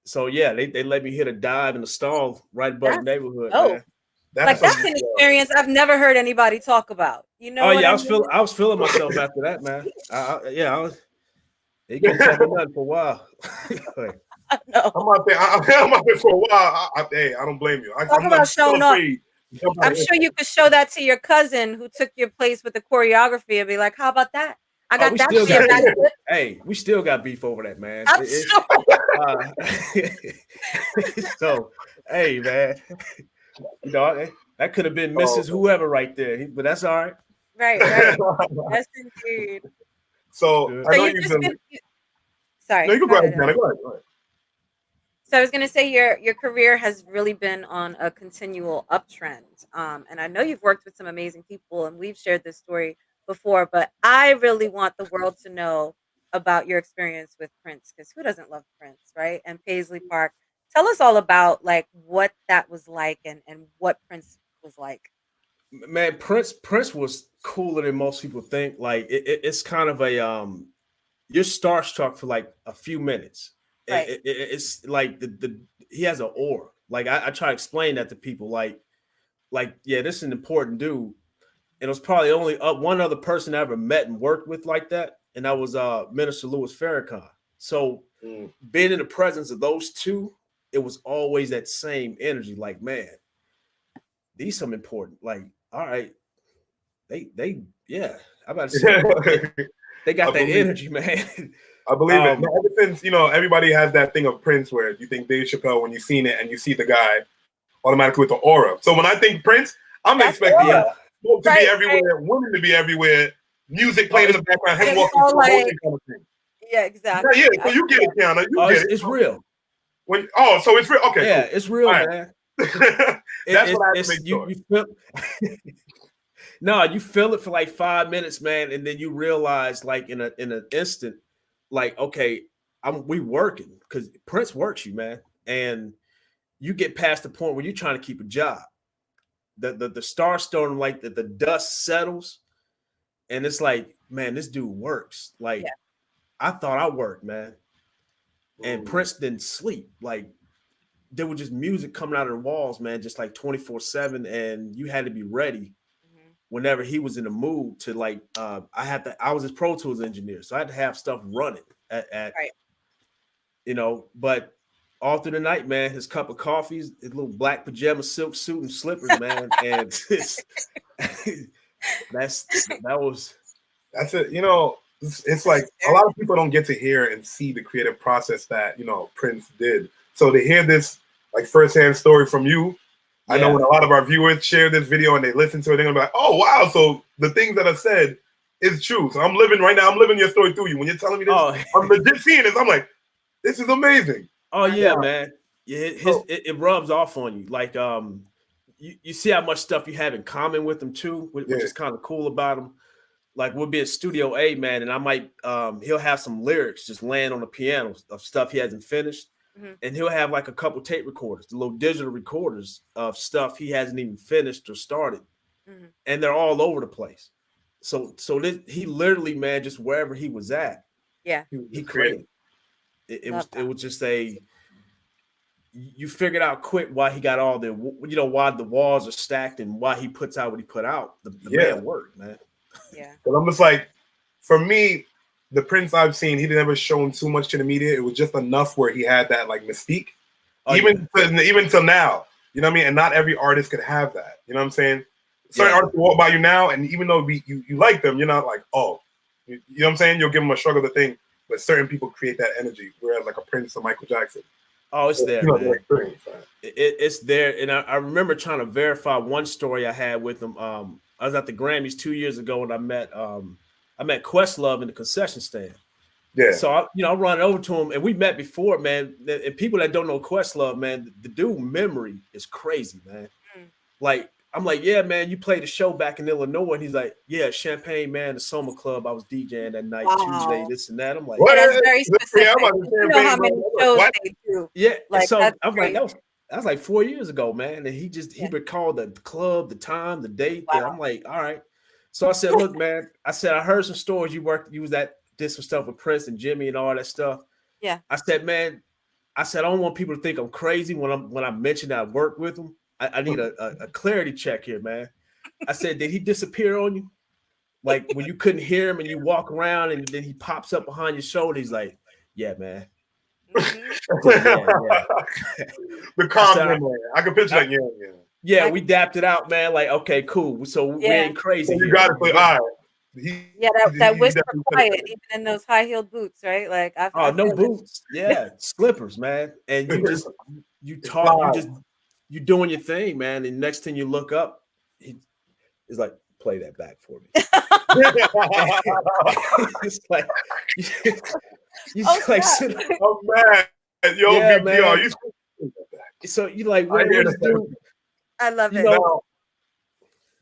So, yeah, they let me hit a dive in the stall right above the neighborhood, man. That's an experience I've never heard anybody talk about. I was feeling myself after that, man. They couldn't tell me nothing for a while. No. I'm out there for a while. I don't blame you. Talk about showing up. I'm sure you could show that to your cousin who took your place with the choreography and be like, how about that? I got that. Hey, we still got beef over that, man. I'm sure. So, hey, man. That could have been Mrs. Whoever right there, but that's all right. Right. Yes, indeed. So I know sorry. No, you can go ahead. Go ahead. So I was going to say your career has really been on a continual uptrend, and I know you've worked with some amazing people, and we've shared this story before. But I really want the world to know about your experience with Prince, because who doesn't love Prince, right? And Paisley Park. Tell us all about like what that was like and what Prince was like. Man, Prince was cooler than most people think. Like it's kind of a you're starstruck for like a few minutes. Right. It's like he has an aura. Like I try to explain that to people. Like yeah, this is an important dude. And it was probably only one other person I ever met and worked with like that, and that was Minister Louis Farrakhan. So being in the presence of those two, it was always that same energy. Like, man, these some important. Like, all right, they yeah. I'm about to say they got that energy, man. I believe it. Ever since everybody has that thing of Prince, where you think Dave Chappelle when you've seen it and you see the guy automatically with the aura. So when I think Prince, I'm expecting him to be everywhere, women to be everywhere, music playing in the background, him walking through kind of thing. Yeah, exactly. Yeah, so you get it, Qiana. It's real. So it's real. Okay, yeah, cool. It's real, right. Man. That's what I have to make sure. You feel it for like 5 minutes, man, and then you realize, like in an instant, like, okay, we working, because Prince works you, man, and you get past the point where you're trying to keep a job. The star storm, like the dust settles, and it's like, man, this dude works. Like, I thought I worked, man. And Prince didn't sleep. Like, there was just music coming out of the walls, man, just like 24/7, and you had to be ready whenever he was in the mood to like. I was his Pro Tools engineer, so I had to have stuff running at right. But all through the night, man, his cup of coffee, his little black pajama silk suit and slippers, man, and that's it. It's like a lot of people don't get to hear and see the creative process that Prince did So to hear this like firsthand story from you, I know when a lot of our viewers share this video and they listen to it, they're gonna be like, "Oh wow!" So the things that I said is true. So I'm living right now. I'm living your story through you. When you're telling me this, I'm legit seeing this. I'm like, this is amazing. Oh yeah, man. Yeah, it rubs off on you. Like you see how much stuff you have in common with them too, which is kind of cool about him. Like we'll be at Studio A, man, and I might he'll have some lyrics just laying on the piano of stuff he hasn't finished. And he'll have like a couple tape recorders, the little digital recorders of stuff he hasn't even finished or started. And they're all over the place. So he literally, man, just wherever he was at, he created. It was just you figured out quick why he got all the, why the walls are stacked and why he puts out what he put out. The man worked, man. Yeah. But I'm just like, for me, the Prince I've seen, he never shown too much to the media. It was just enough where he had that like mystique, even till now. You know what I mean? And not every artist could have that. You know what I'm saying? Certain artists will walk by you now, and even though you like them, you're not like, oh, you know what I'm saying? You'll give them a shrug of the thing. But certain people create that energy, whereas like a Prince or Michael Jackson. Oh, it's there, man. It's there. And I remember trying to verify one story I had with him. I was at the Grammys 2 years ago, and I met Questlove in the concession stand. Yeah. So I run over to him, and we met before, man. And people that don't know Questlove, man, the dude memory is crazy, man. Like I'm like, yeah, man, you played a show back in Illinois, and he's like, yeah, Champagne, man, the Summer Club. I was DJing that night, Tuesday, this and that. I'm like, that's very specific. You know how many shows they do. Yeah. Like, so I'm like, that was like 4 years ago, man. And he recalled the club, the time, the date. Wow. I'm like, all right. So I said, look, man, I heard some stories you did some stuff with Prince and Jimmy and all that stuff. Yeah. I said, man, I don't want people to think I'm crazy when I mention that I worked with him. I need a clarity check here, man. I said, did he disappear on you? Like when you couldn't hear him and you walk around and then he pops up behind your shoulder. He's like, yeah, man. The calm, man. I can picture that. Yeah. Yeah, we dapped it out, man. Like, okay, cool. So we ain't crazy. So you got to play. All right. That whisper quiet, even in those high-heeled boots, right? Like, no boots. Yeah, slippers, man. And you talk, you doing your thing, man. And next thing you look up, he's like, play that back for me. It's like, oh man, yo, VPR, so you like, what is dude? I love it. Now,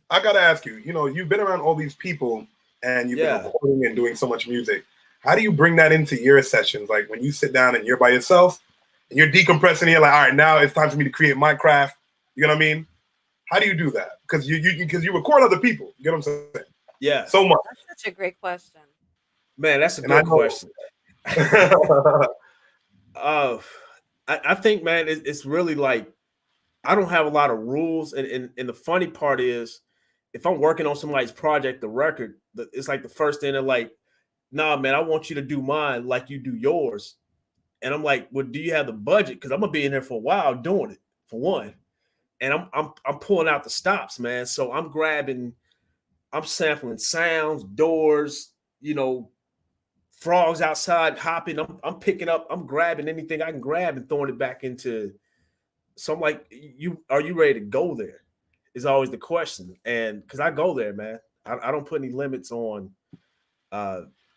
I gotta ask you. You've been around all these people, and you've been recording and doing so much music. How do you bring that into your sessions? Like when you sit down and you're by yourself and you're decompressing, you're like, all right, now it's time for me to create my craft. You know what I mean? How do you do that? Because you record other people. You get what I'm saying? Yeah. So much. That's such a great question. Man, that's a good question. I think, man, it's really like I don't have a lot of rules, and the funny part is, if I'm working on somebody's project, the record, it's like the first thing they're like, "Nah, man, I want you to do mine like you do yours," and I'm like, "Well, do you have the budget? Because I'm gonna be in here for a while doing it for one, and I'm pulling out the stops, man. So I'm sampling sounds, doors, frogs outside hopping. I'm picking up, I'm grabbing anything I can grab and throwing it back into." So I'm like, are you ready to go there? Is always the question. And because I go there, man. I don't put any limits on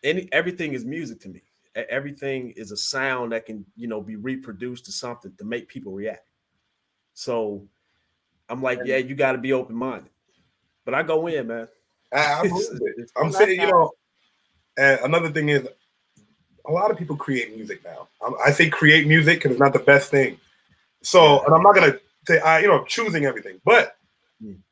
everything is music to me. Everything is a sound that can, be reproduced to something to make people react. So I'm like, yeah, you got to be open-minded. But I go in, man. I'm saying, and another thing is, a lot of people create music now. I say create music because it's not the best thing. So, and I'm not gonna say choosing everything, but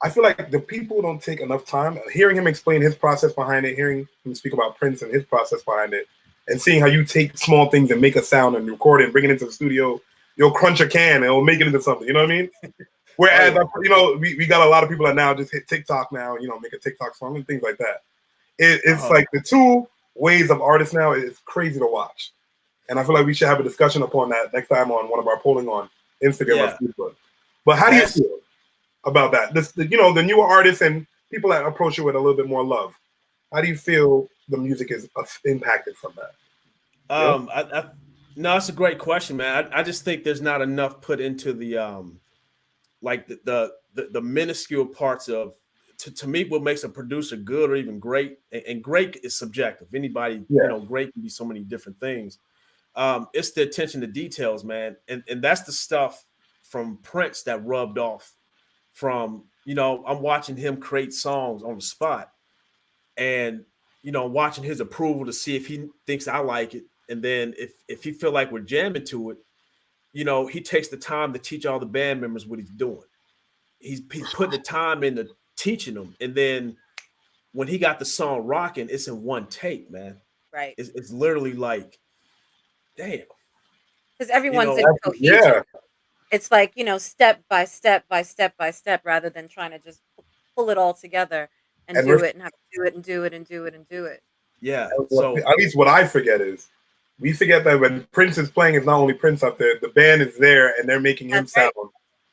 I feel like the people don't take enough time hearing him explain his process behind it, hearing him speak about Prince and his process behind it, and seeing how you take small things and make a sound and record it and bring it into the studio. You'll crunch a can and it'll make it into something. You know what I mean? Whereas we got a lot of people that now just hit TikTok now. Make a TikTok song and things like that. It's like the two ways of artists now is crazy to watch, and I feel like we should have a discussion upon that next time on one of our polling on Instagram or Facebook. But how do you feel about that? The newer artists and people that approach it with a little bit more love. How do you feel the music is impacted from that? No, it's a great question, man. I just think there's not enough put into the like the minuscule parts of to me what makes a producer good or even great, and great is subjective. Anybody, great can be so many different things. It's the attention to details, man, and that's the stuff from Prince that rubbed off from, I'm watching him create songs on the spot, and watching his approval to see if he thinks I like it, and then if he feel like we're jamming to it, he takes the time to teach all the band members what he's doing. He's putting the time into teaching them, and then when he got the song rocking, it's in one take, man. Right. It's literally like, damn. Because everyone's in cohesion. Yeah. It's like, step by step by step by step, rather than trying to just pull it all together and do it and have to do it and do it and do it and do it. Yeah. So at least what I forget is we forget that when Prince is playing, it's not only Prince up there, the band is there and they're making him sound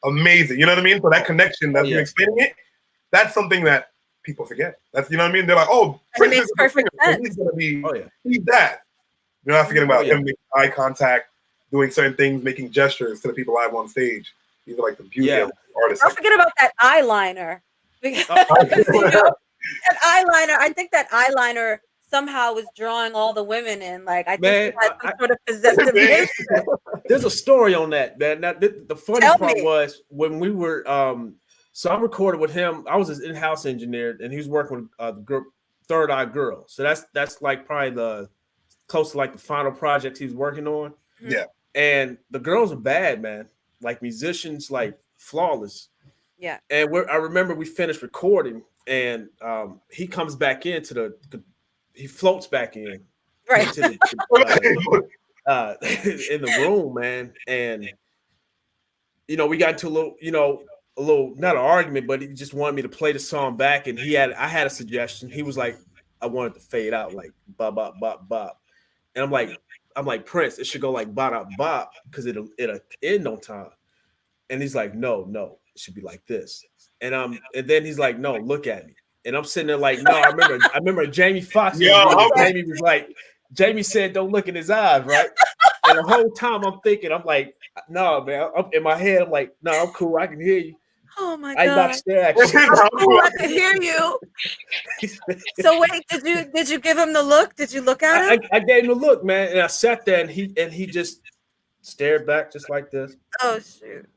amazing. You know what I mean? So that connection that you're explaining it, that's something that people forget. That's, you know what I mean? They're like, oh, Prince is perfect sense. He's gonna be he's that. You're not forgetting about him making eye contact, doing certain things, making gestures to the people live on stage. These are like the beauty of artists. Don't forget about that eyeliner. Because that eyeliner, I think that eyeliner somehow was drawing all the women in. Like, I think he had some sort of possessive nature. There's a story on that, man. Now, the funny part was when we were so I'm recorded with him. I was his in-house engineer, and he was working with the group Third Eye Girl. So that's like probably the close to like the final projects he's working on. Yeah. And the girls are bad, man. Like musicians, like flawless. Yeah. And I remember we finished recording, and he comes back into he floats back in. Right. In the room, man. And, we got into a little, not an argument, but he just wanted me to play the song back. And I had a suggestion. He was like, I wanted to fade out like bop, bop, bop, bop. And I'm like, Prince, it should go like bop, bop, bop, because it'll end on time. And he's like, no, it should be like this. And then he's like, no, look at me. And I'm sitting there like, no, I remember Jamie Foxx. Jamie said, don't look in his eyes, right? And the whole time I'm thinking, I'm like, no, man. I'm in my head, I'm like, no, I'm cool. I can hear you. Oh my God. I not stare at you. I can hear you. So wait, did you give him the look? Did you look at him? I gave him the look, man. And I sat there and he just stared back just like this. Oh shoot.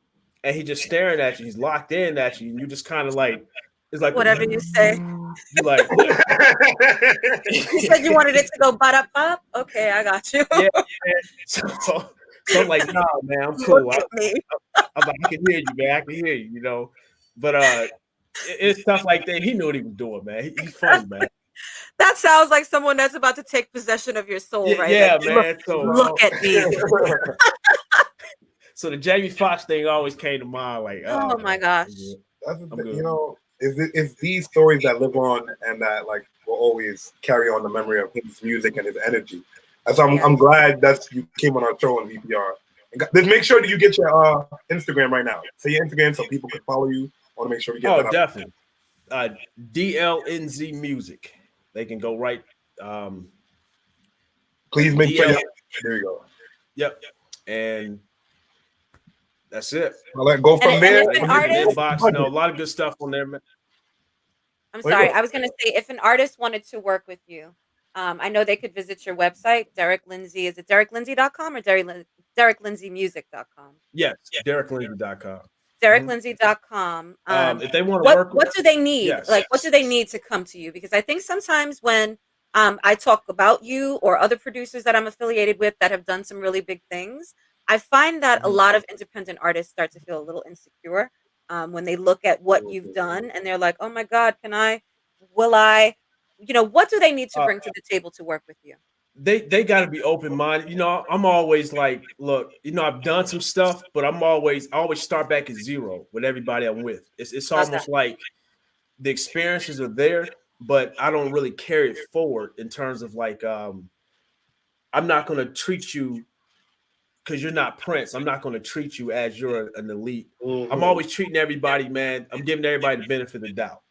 And he just staring at you. He's locked in at you. And you just kind of like, it's like whatever you say. You like you said you wanted it to go butt up up. Okay, I got you. Yeah. So I'm like, nah, man, I'm cool. I'm like, I can hear you, man. I can hear you, But it's stuff like that. He knew what he was doing, man. He's funny, man. That sounds like someone that's about to take possession of your soul, right? Yeah, like, man. Look at me. So the Jamie Foxx thing always came to mind. Like, oh my gosh, that's it's these stories that live on and that like will always carry on the memory of his music and his energy. And so I'm glad that you came on our show on VPR. Just make sure that you get your Instagram right now. Say your Instagram so people can follow you. I want to make sure we get that up. Definitely. DLNZ Music. They can go right. Please make sure. There you go. Yep. And that's it. I'll let go from there. If an artist, a lot of good stuff on there, man. I'm sorry. I was going to say, if an artist wanted to work with you, I know they could visit your website, Derek Linzy. Is it DerekLinzy.com or DerekLinzyMusic.com? Yes, DerekLinzy.com. DerekLinzy.com. If they want to work, what do they need? Yes. Like, what do they need to come to you? Because I think sometimes when I talk about you or other producers that I'm affiliated with that have done some really big things, I find that a lot of independent artists start to feel a little insecure when they look at what you've done and they're like, oh my God, will I? What do they need to bring to the table to work with you? They got to be open-minded. I'm always like, look, I've done some stuff, but I always start back at zero with everybody I'm with. It's almost like the experiences are there, but I don't really carry it forward in terms of like, I'm not going to treat you because you're not Prince. I'm not going to treat you as you're an elite. Mm-hmm. I'm always treating everybody, man. I'm giving everybody the benefit of the doubt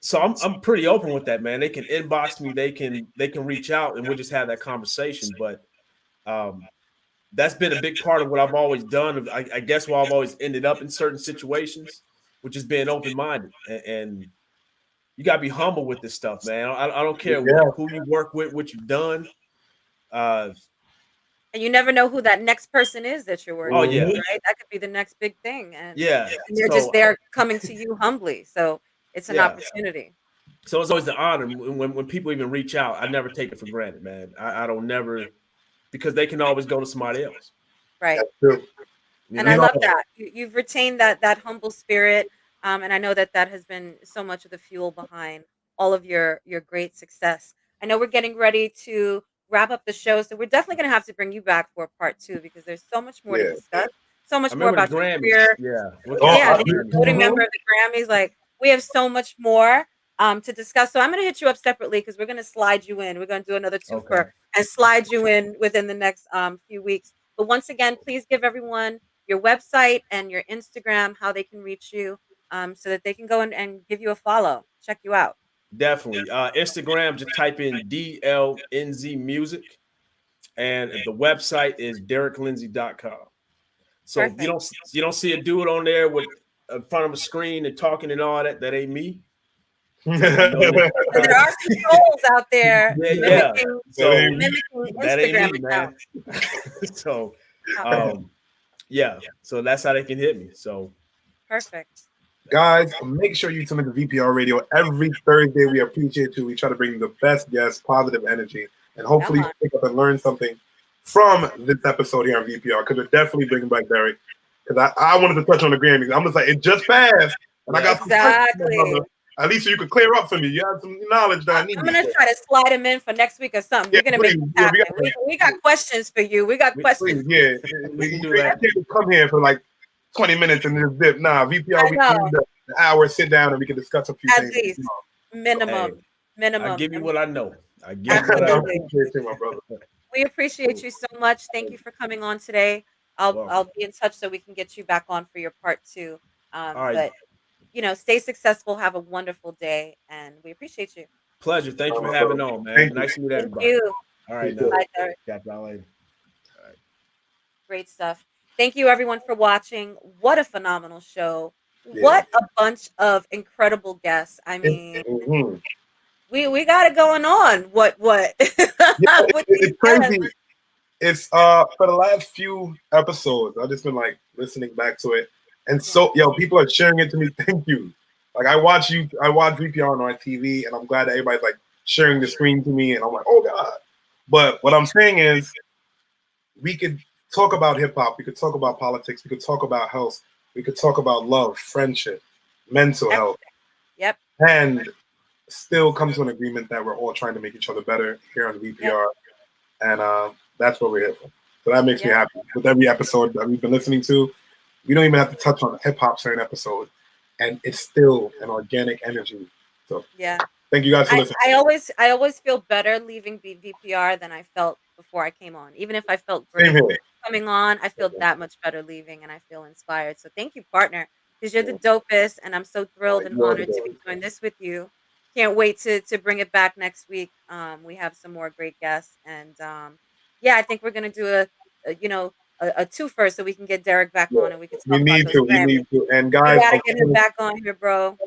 So I'm pretty open with that, man. They can inbox me, they can reach out, and we'll just have that conversation. But that's been a big part of what I've always done. I guess why I've always ended up in certain situations, which is being open minded, and you gotta be humble with this stuff, man. I don't care who you work with, what you've done. And you never know who that next person is that you're working with, right? That could be the next big thing. And they're just there coming to you humbly. So it's an opportunity. So it's always an honor when people even reach out. I never take it for granted, man. I don't never, because they can always go to somebody else. Right. That's true. And I love that. You've retained that humble spirit. And I know that has been so much of the fuel behind all of your great success. I know we're getting ready to wrap up the show, so we're definitely going to have to bring you back for part 2 because there's so much more to discuss, so much more about your career. The voting member of the Grammys. Like, we have so much more to discuss. So I'm going to hit you up separately because we're going to slide you in. We're going to do another twofer and slide you in within the next few weeks. But once again, please give everyone your website and your Instagram, how they can reach you, so that they can go and give you a follow, check you out. Definitely. Instagram, just type in DLNZ Music. And the website is dereklinzy.com. So if you don't see a dude on there with in front of a screen and talking and all that, that ain't me. There are some trolls out there mimicking that ain't Instagram me, man. So so that's how they can hit me. So perfect. Guys, make sure you tune into VPR Radio every Thursday. We appreciate you. We try to bring you the best guests, positive energy, and hopefully pick up and learn something from this episode here on VPR, because we're definitely bringing back Derek. Because I wanted to touch on the Grammys. I'm just like, it just passed, and I got some questions, at least so you could clear up for me. You have some knowledge that I need. I'm going to try to slide him in for next week or something. We're going to make it happen. We got questions for you. We got questions. We can do that. I can't come here for like 20 minutes and just dip. Nah, VPR, we need an hour, sit down, and we can discuss a few things. At least. Minimum. I give you what I know. My brother. We appreciate you so much. Thank you for coming on today. I'll be in touch so we can get you back on for your part 2. But stay successful. Have a wonderful day, and we appreciate you. Pleasure. Thank you for having on, man. Nice to meet everybody. Thank you. All right. Bye, Derek. Got y'all later. All right. Great stuff. Thank you, everyone, for watching. What a phenomenal show. Yeah. What a bunch of incredible guests. I mean, we got it going on. What? It's crazy. It's for the last few episodes, I've just been like listening back to it. And so, people are sharing it to me. Thank you. Like, I watch VPR on our TV, and I'm glad that everybody's like sharing the screen to me, and I'm like, oh God. But what I'm saying is, we could talk about hip hop, we could talk about politics, we could talk about health, we could talk about love, friendship, mental health. Yep. And still come to an agreement that we're all trying to make each other better here on VPR. Yep. And that's what we're here for. So that makes me happy. With every episode that we've been listening to, we don't even have to touch on hip hop certain episode, and it's still an organic energy. So thank you guys for listening. I always feel better leaving VPR than I felt before I came on. Even if I felt great coming on, I feel that much better leaving, and I feel inspired. So thank you, partner, because you're the dopest, and I'm so thrilled and honored to be doing this with you. Can't wait to bring it back next week. We have some more great guests, and I think we're gonna do a twofer so we can get Derek back on and we can talk about those Grammys. We need to. And guys, we gotta get him back on here, bro.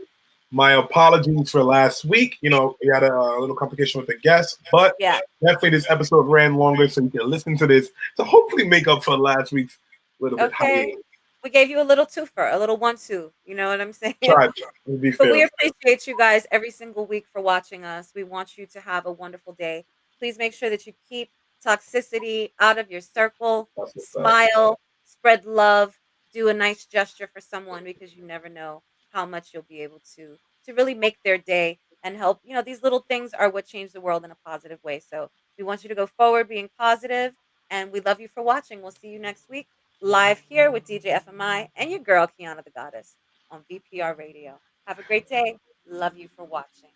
My apologies for last week. We had a little complication with the guest, but definitely this episode ran longer, so you can listen to this to hopefully make up for last week's little bit. Okay. We gave you a little twofer, a little 1-2. You know what I'm saying? But we appreciate you guys every single week for watching us. We want you to have a wonderful day. Please make sure that you keep toxicity out of your circle. Smile, spread love, do a nice gesture for someone, because you never know how much you'll be able to really make their day and help. These little things are what change the world in a positive way. So we want you to go forward being positive, and we love you for watching. We'll see you next week live here with DJFMI and your girl Qianathegoddess on VPR Radio. Have a great day. Love you for watching.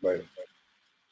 Later.